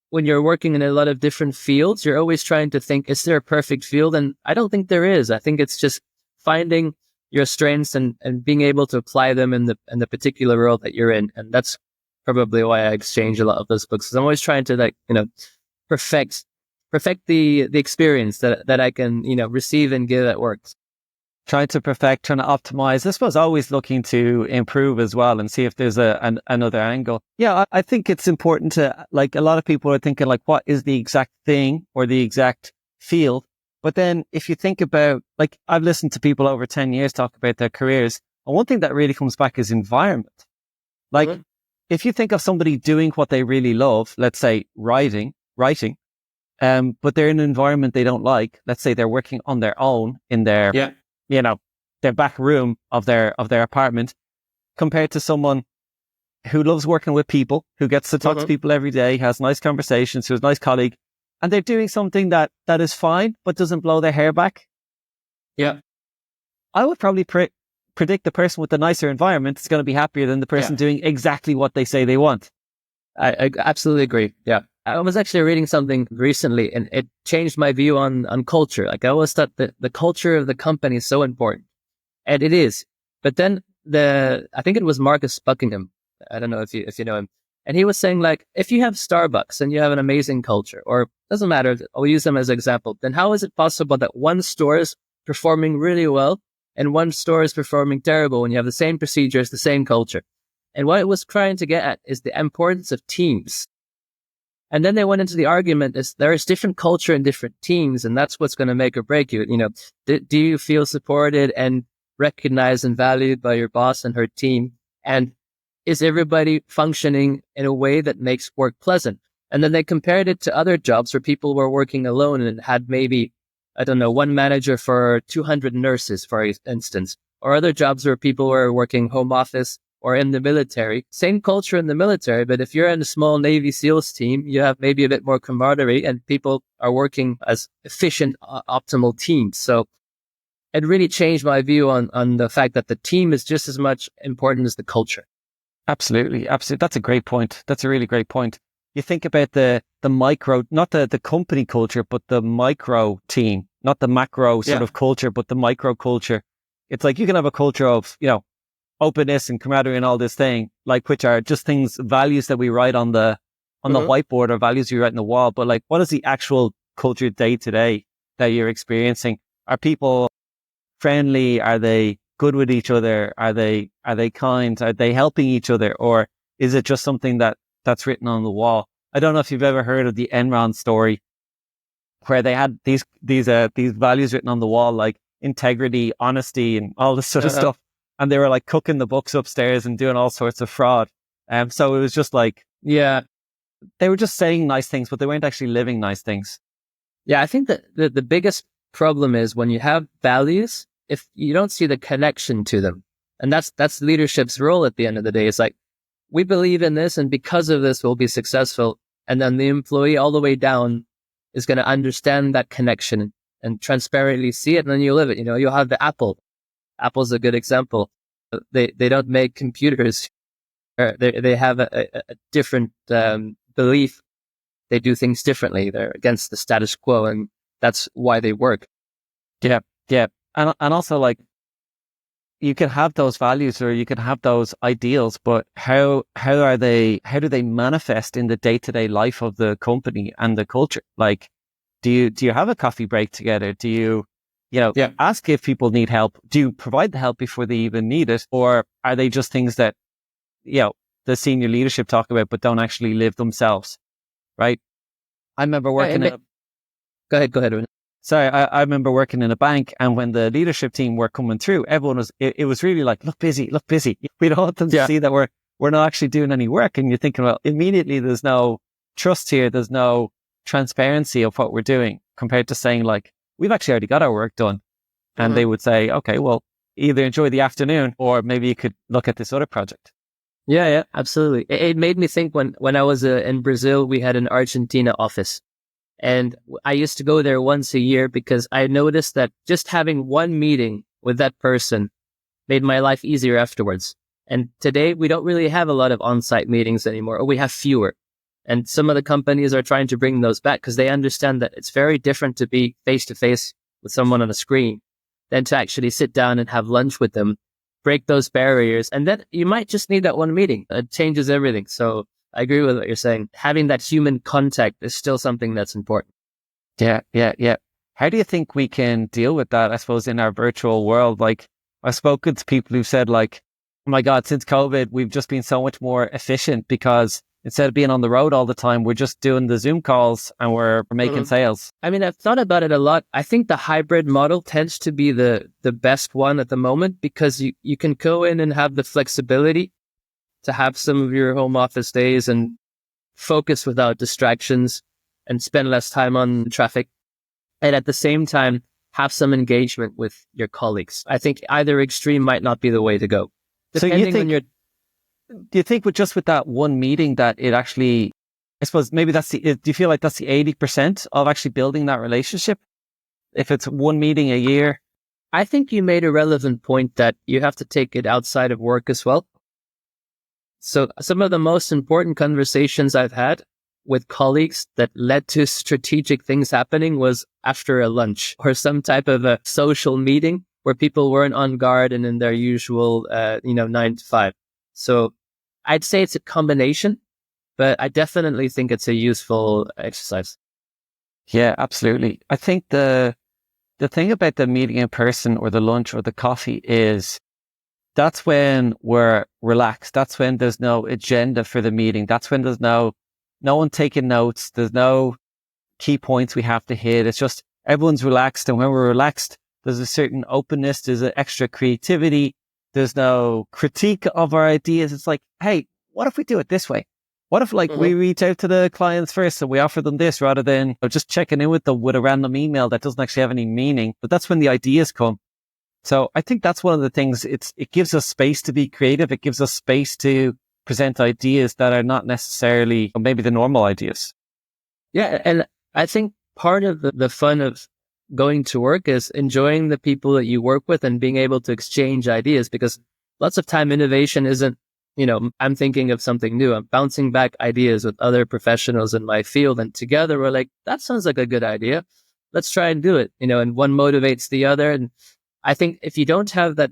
when you're working in a lot of different fields, you're always trying to think, is there a perfect field? And I don't think there is. I think it's just finding your strengths and being able to apply them in the particular role that you're in. And that's probably why I exchange a lot of those books. 'Cause I'm always trying to perfect the experience that I can, receive and give at work. Trying to perfect, trying to optimize. I suppose always looking to improve as well and see if there's another angle. Yeah, I think it's important to, like, a lot of people are thinking like, what is the exact thing or the exact field? But then if you think about, like, I've listened to people over 10 years talk about their careers, and one thing that really comes back is environment. Like, if you think of somebody doing what they really love, let's say writing, but they're in an environment they don't like. Let's say they're working on their own in their, their back room of their apartment, compared to someone who loves working with people, who gets to talk to people every day, has nice conversations, who's a nice colleague, and they're doing something that is fine, but doesn't blow their hair back. Yeah. I would probably predict the person with the nicer environment is going to be happier than the person doing exactly what they say they want. I absolutely agree. Yeah. I was actually reading something recently and it changed my view on culture. Like, I always thought that the culture of the company is so important, and it is. But then I think it was Marcus Buckingham I don't know if you know him. And he was saying like, if you have Starbucks and you have an amazing culture, or doesn't matter, I'll use them as an example, then how is it possible that one store is performing really well and one store is performing terrible when you have the same procedures, the same culture? And what it was trying to get at is the importance of teams. And then they went into the argument is there is different culture in different teams, and that's what's going to make or break you. You know, do you feel supported and recognized and valued by your boss and her team? And is everybody functioning in a way that makes work pleasant? And then they compared it to other jobs where people were working alone and had maybe, I don't know, one manager for 200 nurses, for instance, or other jobs where people were working home office or in the military. Same culture in the military, but if you're in a small Navy SEALs team, you have maybe a bit more camaraderie and people are working as efficient, optimal teams. So it really changed my view on the fact that the team is just as much important as the culture. Absolutely. Absolutely. That's a great point. That's a really great point. You think about the micro, not the company culture, but the micro team, not the macro sort of culture, but the micro culture. It's like you can have a culture of, you know, openness and camaraderie and all this thing, like which are just things, values that we write on the whiteboard or values we write on the wall. But like, what is the actual culture day to day that you're experiencing? Are people friendly? Are they good with each other? Are they kind? Are they helping each other? Or is it just something that's written on the wall? I don't know if you've ever heard of the Enron story where they had these values written on the wall, like integrity, honesty, and all this sort of stuff. And they were like cooking the books upstairs and doing all sorts of fraud. So it was just like, they were just saying nice things, but they weren't actually living nice things. Yeah, I think that the biggest problem is when you have values, if you don't see the connection to them. And that's leadership's role at the end of the day. It's like, we believe in this, and because of this, we'll be successful. And then the employee all the way down is going to understand that connection and transparently see it, and then you live it. You know, you'll have the Apple. Apple's a good example. They don't make computers. They have a different belief. They do things differently. They're against the status quo, and that's why they work. Yeah. And also, like, you can have those values or you can have those ideals, but how do they manifest in the day-to-day life of the company and the culture? Like, do you have a coffee break together? Do you ask if people need help? Do you provide the help before they even need it? Or are they just things that, the senior leadership talk about, but don't actually live themselves? Right. I remember working Go ahead. Sorry, I remember working in a bank, and when the leadership team were coming through, everyone was, it was really like, look busy. We don't want them to see that we're not actually doing any work. And you're thinking, well, immediately there's no trust here. There's no transparency of what we're doing compared to saying like, we've actually already got our work done. And they would say, okay, well, either enjoy the afternoon or maybe you could look at this other project. Yeah, absolutely. It made me think when I was in Brazil, we had an Argentina office. And I used to go there once a year because I noticed that just having one meeting with that person made my life easier afterwards. And today we don't really have a lot of on-site meetings anymore, or we have fewer. And some of the companies are trying to bring those back because they understand that it's very different to be face-to-face with someone on a screen than to actually sit down and have lunch with them, break those barriers. And then you might just need that one meeting. It changes everything. So I agree with what you're saying. Having that human contact is still something that's important. Yeah. How do you think we can deal with that, I suppose, in our virtual world? Like, I've spoken to people who've said like, oh my God, since COVID, we've just been so much more efficient because instead of being on the road all the time, we're just doing the Zoom calls and we're making sales. I mean, I've thought about it a lot. I think the hybrid model tends to be the best one at the moment because you can go in and have the flexibility to have some of your home office days and focus without distractions and spend less time on traffic. And at the same time, have some engagement with your colleagues. I think either extreme might not be the way to go. Depending on your... Do you think with that one meeting that it actually, I suppose maybe do you feel like that's the 80% of actually building that relationship? If it's one meeting a year? I think you made a relevant point that you have to take it outside of work as well. So some of the most important conversations I've had with colleagues that led to strategic things happening was after a lunch or some type of a social meeting where people weren't on guard and in their usual, 9 to 5. So I'd say it's a combination, but I definitely think it's a useful exercise. Yeah, absolutely. I think the thing about the meeting in person or the lunch or the coffee is that's when we're relaxed. That's when there's no agenda for the meeting. That's when there's no one taking notes. There's no key points we have to hit. It's just everyone's relaxed. And when we're relaxed, there's a certain openness. There's an extra creativity. There's no critique of our ideas. It's like, hey, what if we do it this way? What if we reach out to the clients first and we offer them this rather than just checking in with them with a random email that doesn't actually have any meaning? But that's when the ideas come. So I think that's one of the things. It gives us space to be creative. It gives us space to present ideas that are not necessarily maybe the normal ideas. Yeah. And I think part of the fun of going to work is enjoying the people that you work with and being able to exchange ideas, because lots of time innovation isn't, I'm thinking of something new. I'm bouncing back ideas with other professionals in my field. And together we're like, that sounds like a good idea. Let's try and do it, and one motivates the other. And I think if you don't have that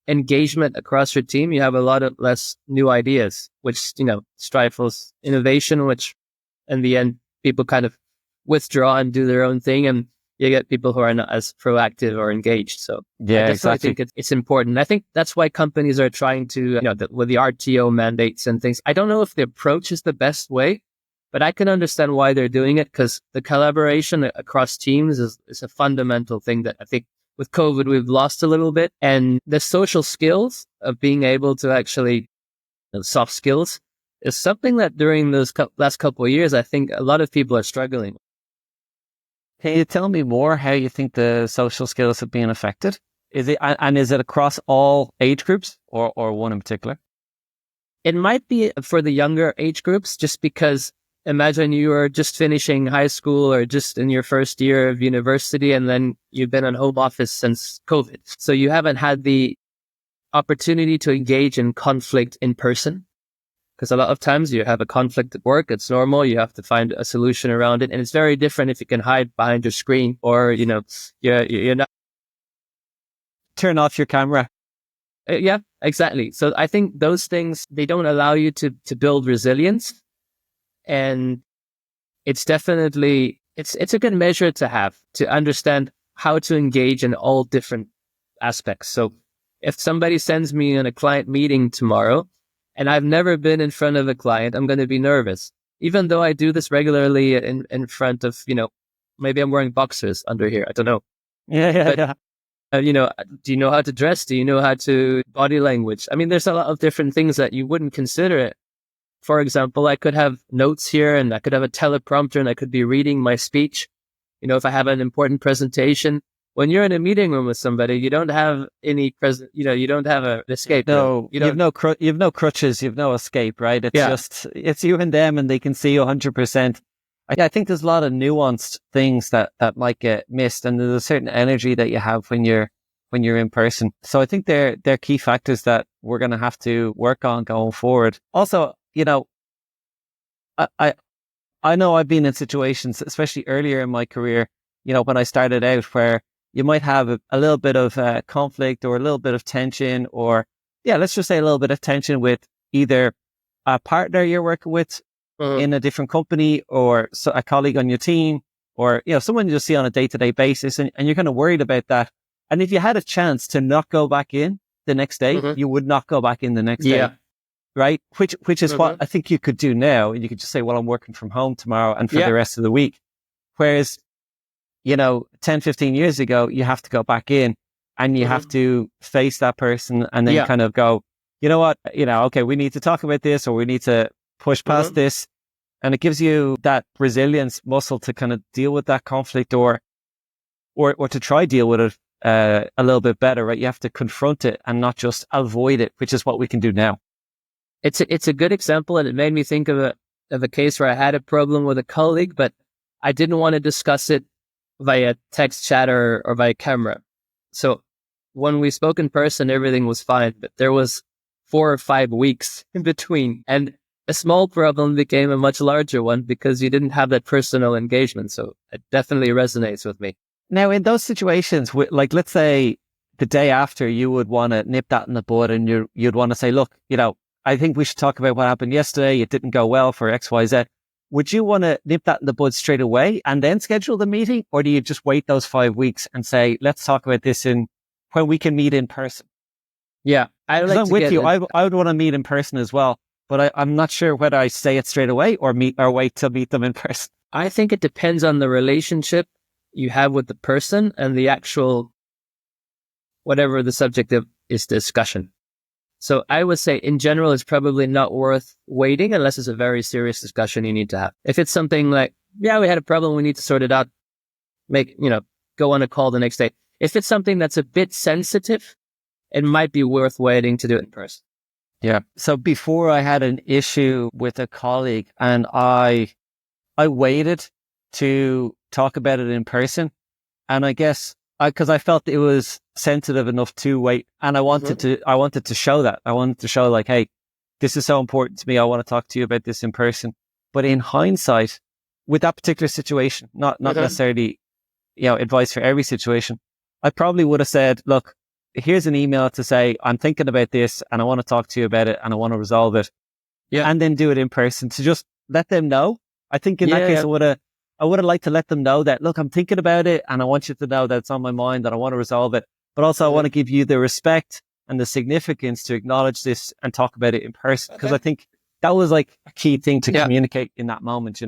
engagement across your team, you have a lot of less new ideas, which, stifles innovation, which in the end, people kind of withdraw and do their own thing. And you get people who are not as proactive or engaged. So yeah, I definitely think it's important. I think that's why companies are trying to, with the RTO mandates and things. I don't know if the approach is the best way, but I can understand why they're doing it, because the collaboration across teams is a fundamental thing that I think with COVID, we've lost a little bit. And the social skills of being able to actually, soft skills, is something that during those last couple of years, I think a lot of people are struggling. Can you tell me more how you think the social skills have been affected? Is it across all age groups or one in particular? It might be for the younger age groups, just because imagine you are just finishing high school or just in your first year of university, and then you've been on home office since COVID. So you haven't had the opportunity to engage in conflict in person. Because a lot of times you have a conflict at work, it's normal. You have to find a solution around it. And it's very different if you can hide behind your screen or, you're not. Turn off your camera. Yeah, exactly. So I think those things, they don't allow you to build resilience. And it's definitely, it's a good measure to have, to understand how to engage in all different aspects. So if somebody sends me in a client meeting tomorrow, and I've never been in front of a client, I'm going to be nervous. Even though I do this regularly in front of, maybe I'm wearing boxers under here. I don't know. Yeah. Do you know how to dress? Do you know how to body language? I mean, there's a lot of different things that you wouldn't consider. For example, I could have notes here and I could have a teleprompter and I could be reading my speech. If I have an important presentation. When you're in a meeting room with somebody, you don't have any you don't have an escape. No, you have no crutches, you have no escape, right? It's you and them, and they can see you 100%. I think there's a lot of nuanced things that might get missed, and there's a certain energy that you have when you're in person. So I think they're key factors that we're going to have to work on going forward. Also, I know I've been in situations, especially earlier in my career, when I started out, where you might have a little bit of conflict or a little bit of tension, or let's just say a little bit of tension with either a partner you're working with in a different company, or a colleague on your team, or someone you just see on a day-to-day basis, and you're kind of worried about that. And if you had a chance to not go back in the next day, you would not go back in the next day, right? Which is what I think you could do now. You could just say, well, I'm working from home tomorrow and for the rest of the week. Whereas 10, 15 years ago, you have to go back in and you have to face that person and then kind of go, you know what, okay, we need to talk about this, or we need to push past this. And it gives you that resilience muscle to kind of deal with that conflict or to try deal with it a little bit better, right? You have to confront it and not just avoid it, which is what we can do now. It's a good example. And it made me think of a case where I had a problem with a colleague, but I didn't want to discuss it via text chat or via camera. So when we spoke in person, everything was fine, but there was 4 or 5 weeks in between, and a small problem became a much larger one because you didn't have that personal engagement. So it definitely resonates with me. Now, in those situations, like let's say the day after, you would want to nip that in the bud, and you'd want to say, look, I think we should talk about what happened yesterday. It didn't go well for X, Y, Z. Would you want to nip that in the bud straight away and then schedule the meeting? Or do you just wait those 5 weeks and say, let's talk about this when we can meet in person? Yeah. I'm with you. I would want to meet in person as well, but I'm not sure whether I say it straight away or wait to meet them in person. I think it depends on the relationship you have with the person and the actual, whatever the subject of is discussion. So I would say in general, it's probably not worth waiting unless it's a very serious discussion you need to have. If it's something like, yeah, we had a problem, we need to sort it out, go on a call the next day. If it's something that's a bit sensitive, it might be worth waiting to do it in person. Yeah. So before I had an issue with a colleague and I waited to talk about it in person. And I guess because I felt it was sensitive enough to wait, and I wanted to show that. I wanted to show like, hey, this is so important to me. I want to talk to you about this in person. But in hindsight, with that particular situation, not necessarily, advice for every situation, I probably would have said, look, here's an email to say, I'm thinking about this and I want to talk to you about it and I want to resolve it. Yeah. And then do it in person to just let them know. I think in that case, I would have liked to let them know that, look, I'm thinking about it and I want you to know that it's on my mind and I want to resolve it. But also I want to give you the respect and the significance to acknowledge this and talk about it in person. Because I think that was like a key thing to communicate in that moment,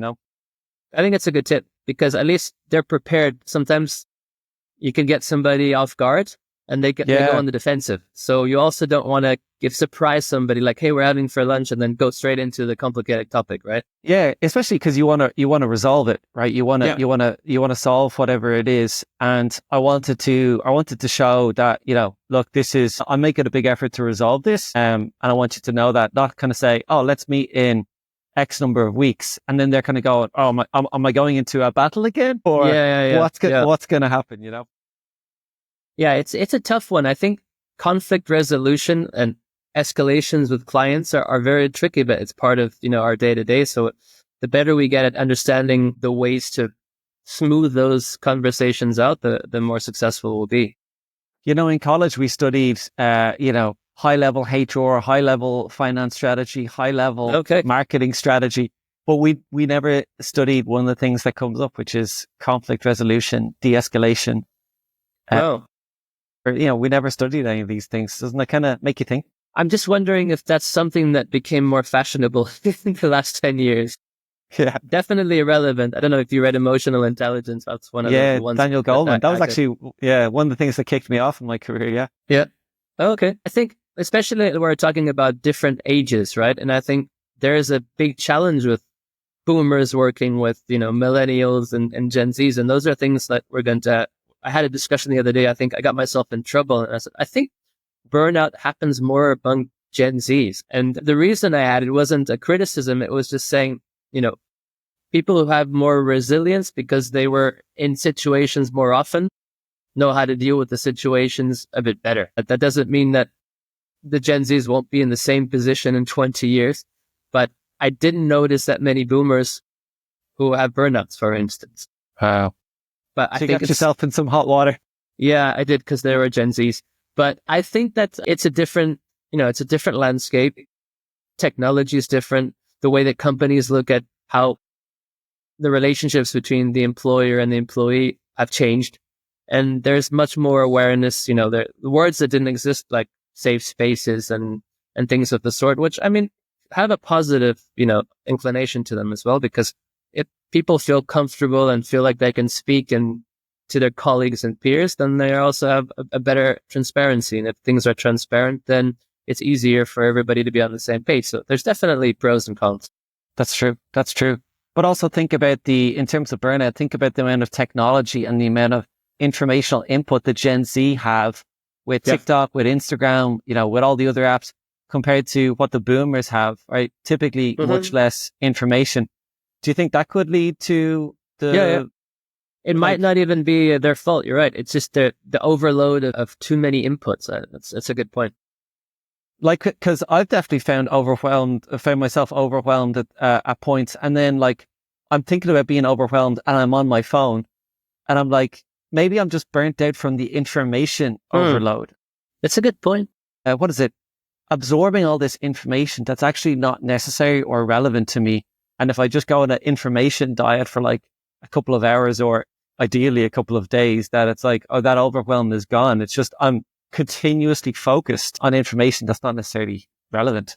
I think it's a good tip because at least they're prepared. Sometimes you can get somebody off guard and they go on the defensive. So you also don't want to surprise somebody like, hey, we're having for lunch and then go straight into the complicated topic, right? Yeah, especially because you want to resolve it, right? You want to solve whatever it is. And I wanted to show that, look, I'm making a big effort to resolve this. And I want you to know that, not kind of say, oh, let's meet in X number of weeks. And then they're kind of going, oh, am I going into a battle again? Or what's going to happen, Yeah, it's a tough one. I think conflict resolution and escalations with clients are very tricky, but it's part of, our day to day. So the better we get at understanding the ways to smooth those conversations out, the more successful we'll be. In college, we studied, high level HR, high level finance strategy, high level marketing strategy. But we never studied one of the things that comes up, which is conflict resolution, de-escalation. We never studied any of these things. Doesn't that kind of make you think? I'm just wondering if that's something that became more fashionable in the last 10 years. Yeah. Definitely irrelevant. I don't know if you read Emotional Intelligence. That's one of the ones. Daniel Goleman. That was actually, one of the things that kicked me off in my career. Yeah. Yeah. Okay. I think, especially we're talking about different ages, right? And I think there is a big challenge with boomers working with, millennials and Gen Zs. And those are things that we're going to, I had a discussion the other day. I think I got myself in trouble. And I said, I think burnout happens more among Gen Zs. And the reason I added wasn't a criticism. It was just saying, people who have more resilience because they were in situations more often know how to deal with the situations a bit better. But that doesn't mean that the Gen Zs won't be in the same position in 20 years. But I didn't notice that many boomers who have burnouts, for instance. Wow. But I think you got yourself in some hot water. Yeah, I did because they were Gen Zs. But I think that it's a different landscape. Technology is different. The way that companies look at how the relationships between the employer and the employee have changed. And there's much more awareness, the words that didn't exist, like safe spaces and things of the sort, which, have a positive, inclination to them as well, because if people feel comfortable and feel like they can speak and to their colleagues and peers, then they also have a better transparency. And if things are transparent, then it's easier for everybody to be on the same page. So there's definitely pros and cons. That's true. But also think about in terms of burnout, think about the amount of technology and the amount of informational input that Gen Z have with TikTok, with Instagram, with all the other apps compared to what the boomers have, right? Typically much less information. Do you think that could lead to It might not even be their fault. You're right. It's just the overload of too many inputs. That's a good point. Because I've definitely found myself overwhelmed at points. And then I'm thinking about being overwhelmed and I'm on my phone and I'm like, maybe I'm just burnt out from the information overload. That's a good point. What is it? absorbing all this information that's actually not necessary or relevant to me. And if I just go on an information diet for like a couple of hours or ideally a couple of days, that it's like, oh, that overwhelm is gone. It's just, I'm continuously focused on information that's not necessarily relevant.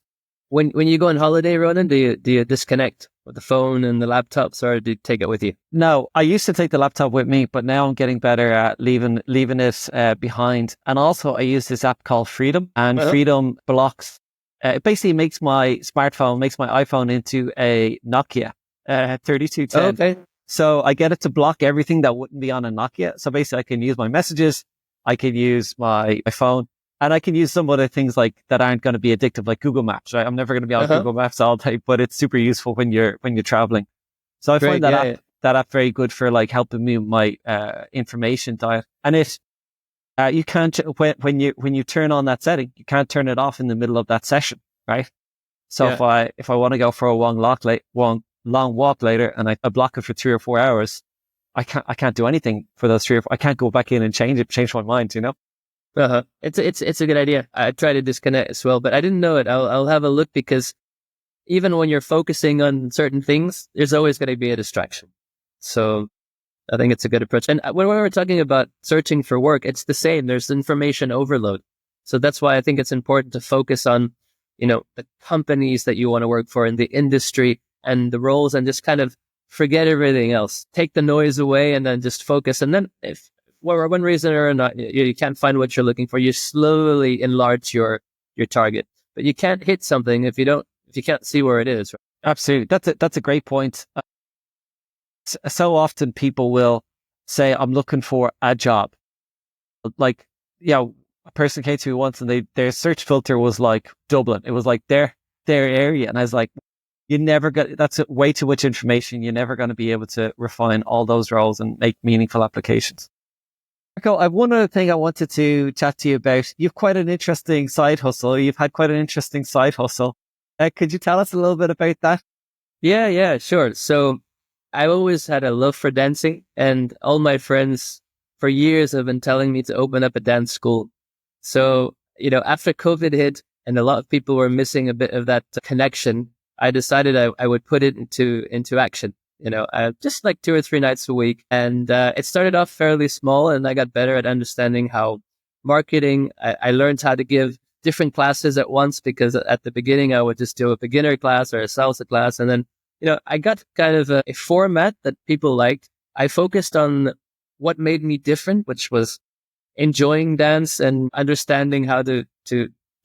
When you go on holiday, Ronan, do you disconnect with the phone and the laptops, or do you take it with you? No, I used to take the laptop with me, but now I'm getting better at leaving it behind. And also I use this app called Freedom, and Freedom blocks. It basically makes my iPhone into a Nokia 3210. Okay. So I get it to block everything that wouldn't be on a Nokia. So basically I can use my messages, I can use my phone, and I can use some other things like that aren't going to be addictive, like Google Maps, right? I'm never going to be on Google Maps all day, but it's super useful when you're traveling. So I find that app very good for like helping me with my information diet. And you can't, when you turn on that setting, you can't turn it off in the middle of that session, right? So if I want to go for a long walk later and I block it for 3 or 4 hours, I can't do anything for those 3 or 4. I can't go back in and change my mind, you know? It's a good idea. I try to disconnect as well, but I didn't know it. I'll have a look, because even when you're focusing on certain things, there's always going to be a distraction. So I think it's a good approach. And when we were talking about searching for work, it's the same. There's information overload. So that's why I think it's important to focus on, the companies that you want to work for in the industry and the roles, and just kind of forget everything else. Take the noise away and then just focus. And then if for one reason or another you can't find what you're looking for, you slowly enlarge your target. But you can't hit something if you can't see where it is. Right? Absolutely. That's a great point. So often people will say, I'm looking for a job. Like, a person came to me once and their search filter was like Dublin. It was like their area. And I was like, that's way too much information. You're never going to be able to refine all those roles and make meaningful applications. Marco, I've one other thing I wanted to chat to you about. You've quite an interesting side hustle. You've had quite an interesting side hustle. Could you tell us a little bit about that? Yeah, sure. So I always had a love for dancing, and all my friends for years have been telling me to open up a dance school. So, after COVID hit and a lot of people were missing a bit of that connection, I decided I would put it into action. Just like 2 or 3 nights a week. And it started off fairly small, and I got better at understanding how marketing. I learned how to give different classes at once, because at the beginning I would just do a beginner class or a salsa class. And then, I got kind of a format that people liked. I focused on what made me different, which was enjoying dance and understanding how to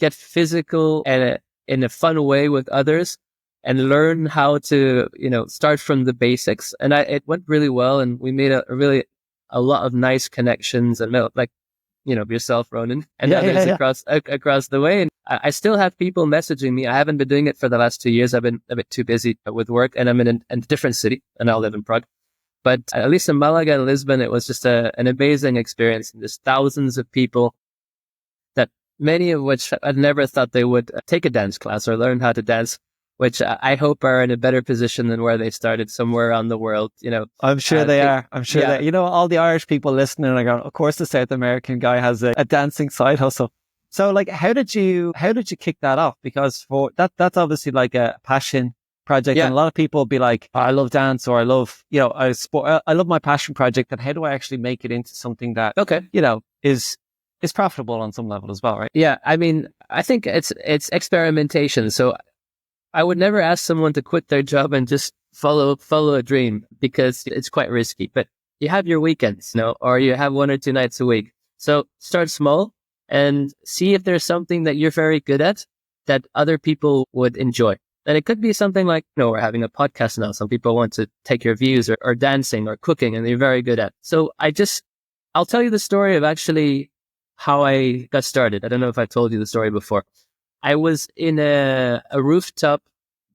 get physical and in a fun way with others, and learn how to, start from the basics. And it went really well. And we made a lot of nice connections, and like, yourself, Ronan, and others across the way. And I still have people messaging me. I haven't been doing it for the last 2 years. I've been a bit too busy with work, and I'm in a different city, and I live in Prague. But at least in Malaga and Lisbon, it was just an amazing experience. And there's thousands of people, that many of which I'd never thought they would take a dance class or learn how to dance, which I hope are in a better position than where they started somewhere around the world. I'm sure they are. I'm sure that, all the Irish people listening are going, of course, the South American guy has a dancing side hustle. So like, how did you kick that off? Because that's obviously like a passion project. And a lot of people will be like, I love dance, or I love, I love my passion project. And how do I actually make it into something that, is profitable on some level as well, right? Yeah. I mean, I think it's experimentation. So I would never ask someone to quit their job and just follow a dream, because it's quite risky. But you have your weekends, or you have 1 or 2 nights a week. So start small and see if there's something that you're very good at that other people would enjoy. And it could be something like, we're having a podcast now. Some people want to take your views, or dancing or cooking, and you're very good at. So I'll tell you the story of actually how I got started. I don't know if I told you the story before. I was in a rooftop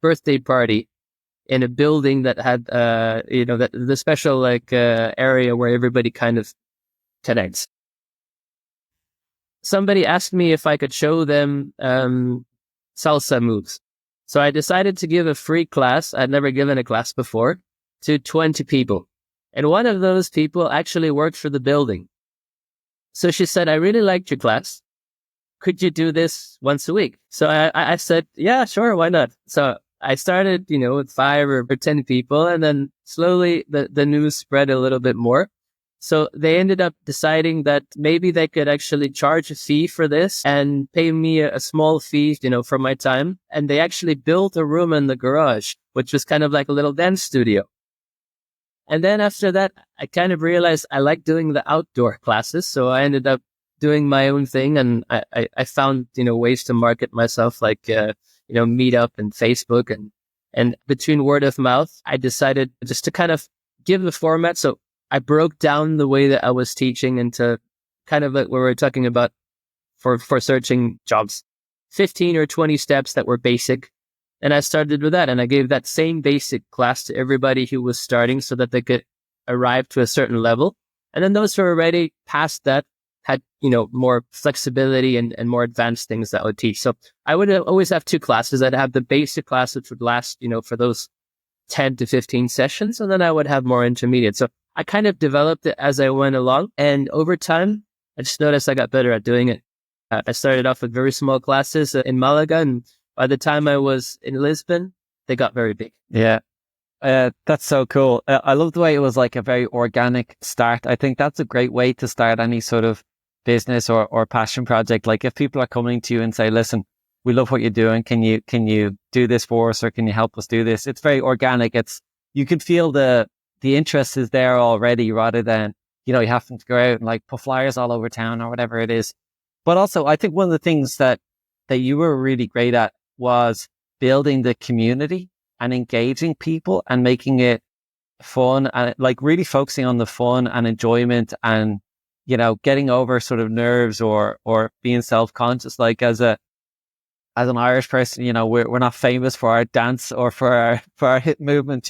birthday party in a building that had, the special area where everybody kind of connects. Somebody asked me if I could show them salsa moves. So I decided to give a free class. I'd never given a class before, to 20 people. And one of those people actually worked for the building. So she said, I really liked your class. could you do this once a week? So I said, yeah, sure, why not? So I started, with 5 or 10 people, and then slowly the news spread a little bit more. So they ended up deciding that maybe they could actually charge a fee for this and pay me a small fee, for my time. And they actually built a room in the garage, which was kind of like a little dance studio. And then after that, I kind of realized I like doing the outdoor classes. So I ended up doing my own thing, and I found, ways to market myself, like, Meetup and Facebook, and between word of mouth, I decided just to kind of give the format. So I broke down the way that I was teaching into kind of like what we were talking about for searching jobs, 15 or 20 steps that were basic. And I started with that, and I gave that same basic class to everybody who was starting so that they could arrive to a certain level. And then those who were already past that had, more flexibility and more advanced things that I would teach. So I would always have 2 classes. I'd have the basic class, which would last, for those 10 to 15 sessions. And then I would have more intermediate. So I kind of developed it as I went along. And over time, I just noticed I got better at doing it. I started off with very small classes in Malaga. And by the time I was in Lisbon, they got very big. Yeah. That's so cool. I love the way it was like a very organic start. I think that's a great way to start any sort of business or passion project. Like if people are coming to you and say, listen, we love what you're doing. Can you do this for us, or can you help us do this? It's very organic. You can feel the interest is there already, rather than, you having to go out and like put flyers all over town or whatever it is. But also I think one of the things that you were really great at was building the community and engaging people and making it fun, and like really focusing on the fun and enjoyment, and, getting over sort of nerves or being self-conscious. Like as an Irish person, we're not famous for our dance or for our hip movement,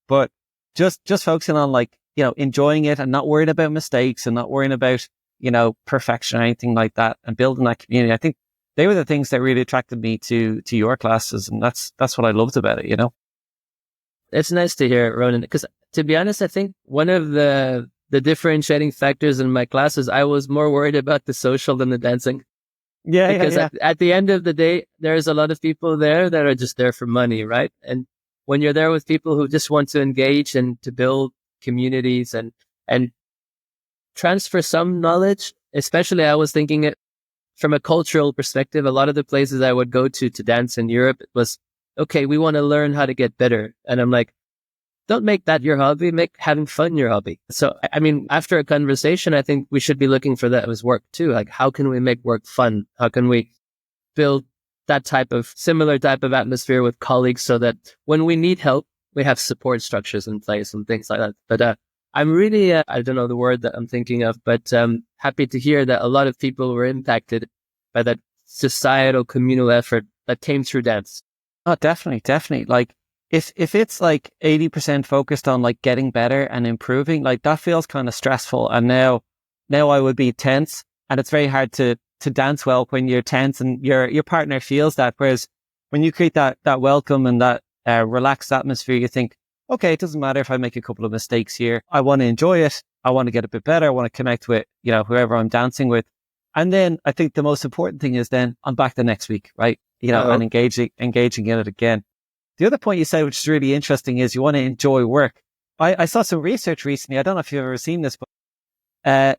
but just focusing on like, enjoying it and not worrying about mistakes and not worrying about, perfection or anything like that, and building that community. I think they were the things that really attracted me to your classes. And that's what I loved about it, It's nice to hear, Ronan, because to be honest, I think one of the differentiating factors in my classes, I was more worried about the social than the dancing. Yeah. Because Yeah. at the end of the day, there's a lot of people there that are just there for money, right? And when you're there with people who just want to engage and to build communities and transfer some knowledge, especially I was thinking it from a cultural perspective. A lot of the places I would go to dance in Europe, it was, okay, we want to learn how to get better. And I'm like, don't make that your hobby, make having fun your hobby. So, I mean, after a conversation, I think we should be looking for that as work too. Like, how can we make work fun? How can we build that similar type of atmosphere with colleagues so that when we need help, we have support structures in place and things like that. But I'm really, I don't know the word that I'm thinking of, but happy to hear that a lot of people were impacted by that societal communal effort that came through dance. Oh, definitely. Like if it's like 80% focused on like getting better and improving, like that feels kind of stressful. And now I would be tense, and it's very hard to dance well when you're tense and your partner feels that. Whereas when you create that welcome and that relaxed atmosphere, you think, okay, it doesn't matter if I make a couple of mistakes here. I want to enjoy it. I want to get a bit better. I want to connect with, whoever I'm dancing with. And then I think the most important thing is then I'm back the next week, right? And engaging in it again. The other point you said, which is really interesting, is you want to enjoy work. I saw some research recently. I don't know if you've ever seen this, but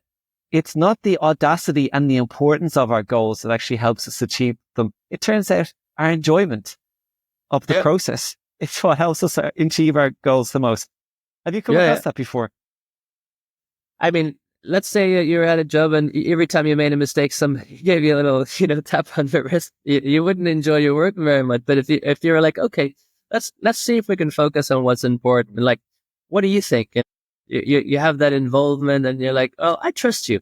it's not the audacity and the importance of our goals that actually helps us achieve them. It turns out our enjoyment of the process is what helps us achieve our goals the most. Have you come across that before? I mean, let's say you're at a job and every time you made a mistake, gave you a little, tap on the wrist. You wouldn't enjoy your work very much. But if you're like, okay, let's see if we can focus on what's important. Like, what do you think? And you have that involvement, and you're like, oh, I trust you.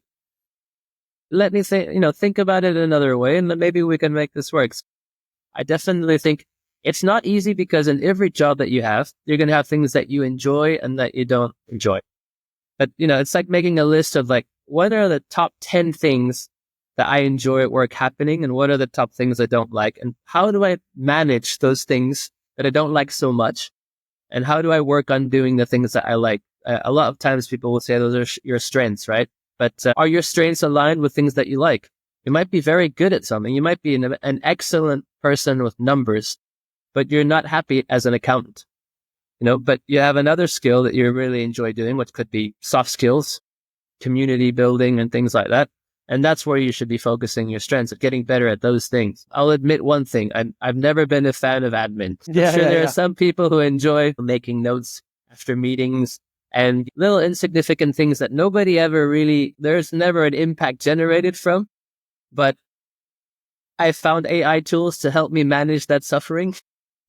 Let me think about it another way, and maybe we can make this work. I definitely think it's not easy, because in every job that you have, you're going to have things that you enjoy and that you don't enjoy. But, it's like making a list of like, what are the top 10 things that I enjoy at work happening, and what are the top things I don't like? And how do I manage those things that I don't like so much? And how do I work on doing the things that I like? A lot of times people will say those are your strengths, right? But are your strengths aligned with things that you like? You might be very good at something. You might be an excellent person with numbers, but you're not happy as an accountant, but you have another skill that you really enjoy doing, which could be soft skills, community building and things like that. And that's where you should be focusing your strengths, of getting better at those things. I'll admit one thing. I've never been a fan of admin. There are some people who enjoy making notes after meetings and little insignificant things that nobody ever really, there's never an impact generated from. But I found AI tools to help me manage that suffering.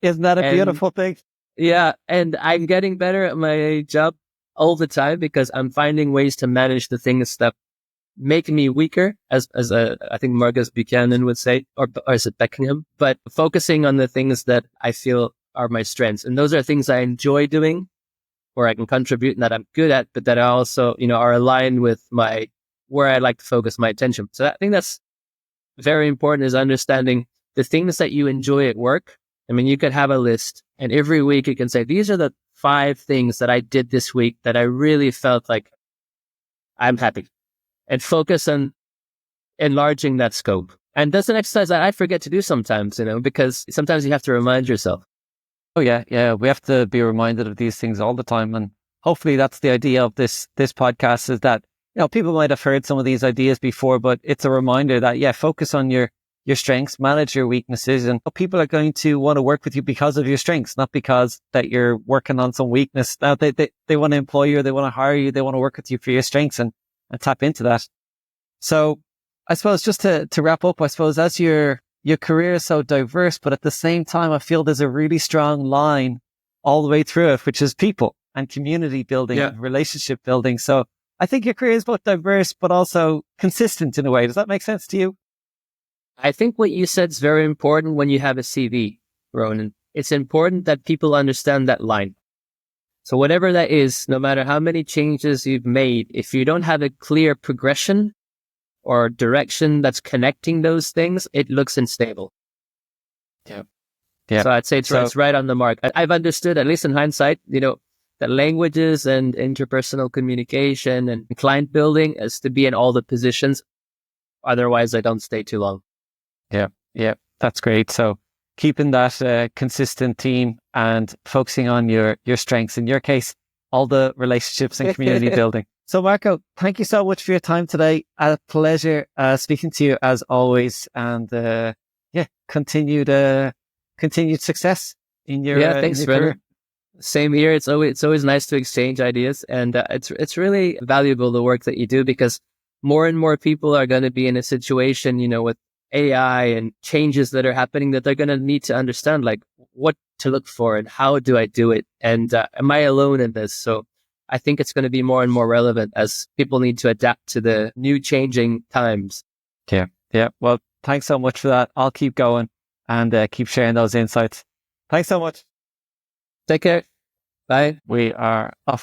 Isn't that a beautiful thing? Yeah. And I'm getting better at my job all the time because I'm finding ways to manage the things that make me weaker, as I think Marcus Buchanan would say, or is it Beckham? But focusing on the things that I feel are my strengths. And those are things I enjoy doing, where I can contribute and that I'm good at, but that I also, are aligned with where I like to focus my attention. So I think that's very important, is understanding the things that you enjoy at work. I mean, you could have a list and every week you can say, these are the 5 things that I did this week that I really felt like I'm happy, and focus on enlarging that scope. And that's an exercise that I forget to do sometimes, because sometimes you have to remind yourself. Oh yeah. We have to be reminded of these things all the time. And hopefully that's the idea of this podcast, is that, people might have heard some of these ideas before, but it's a reminder that, focus on your strengths, manage your weaknesses, and people are going to want to work with you because of your strengths, not because that you're working on some weakness. Now they want to employ you, or they want to hire you, they want to work with you for your strengths and tap into that. So I suppose just to wrap up, as your career is so diverse, but at the same time, I feel there's a really strong line all the way through it, which is people and community building and relationship building. So I think your career is both diverse, but also consistent in a way. Does that make sense to you? I think what you said is very important when you have a CV, Ronan. It's important that people understand that line. So whatever that is, no matter how many changes you've made, if you don't have a clear progression or direction that's connecting those things, it looks unstable. Yeah. So I'd say it's right on the mark. I've understood, at least in hindsight, that languages and interpersonal communication and client building is to be in all the positions. Otherwise, I don't stay too long. Yeah. That's great. So keeping that consistent theme and focusing on your strengths, in your case, all the relationships and community building. So Marco, thank you so much for your time today. A pleasure speaking to you as always, and continued success in your thanks, in your career. Same here. It's always nice to exchange ideas, and it's really valuable, the work that you do, because more and more people are going to be in a situation, with AI and changes that are happening, that they're going to need to understand, like, what to look for and how do I do it, and am I alone in this? So I think it's going to be more and more relevant as people need to adapt to the new changing times. Yeah. Well, thanks so much for that. I'll keep going and keep sharing those insights. Thanks so much. Take care. Bye. We are off.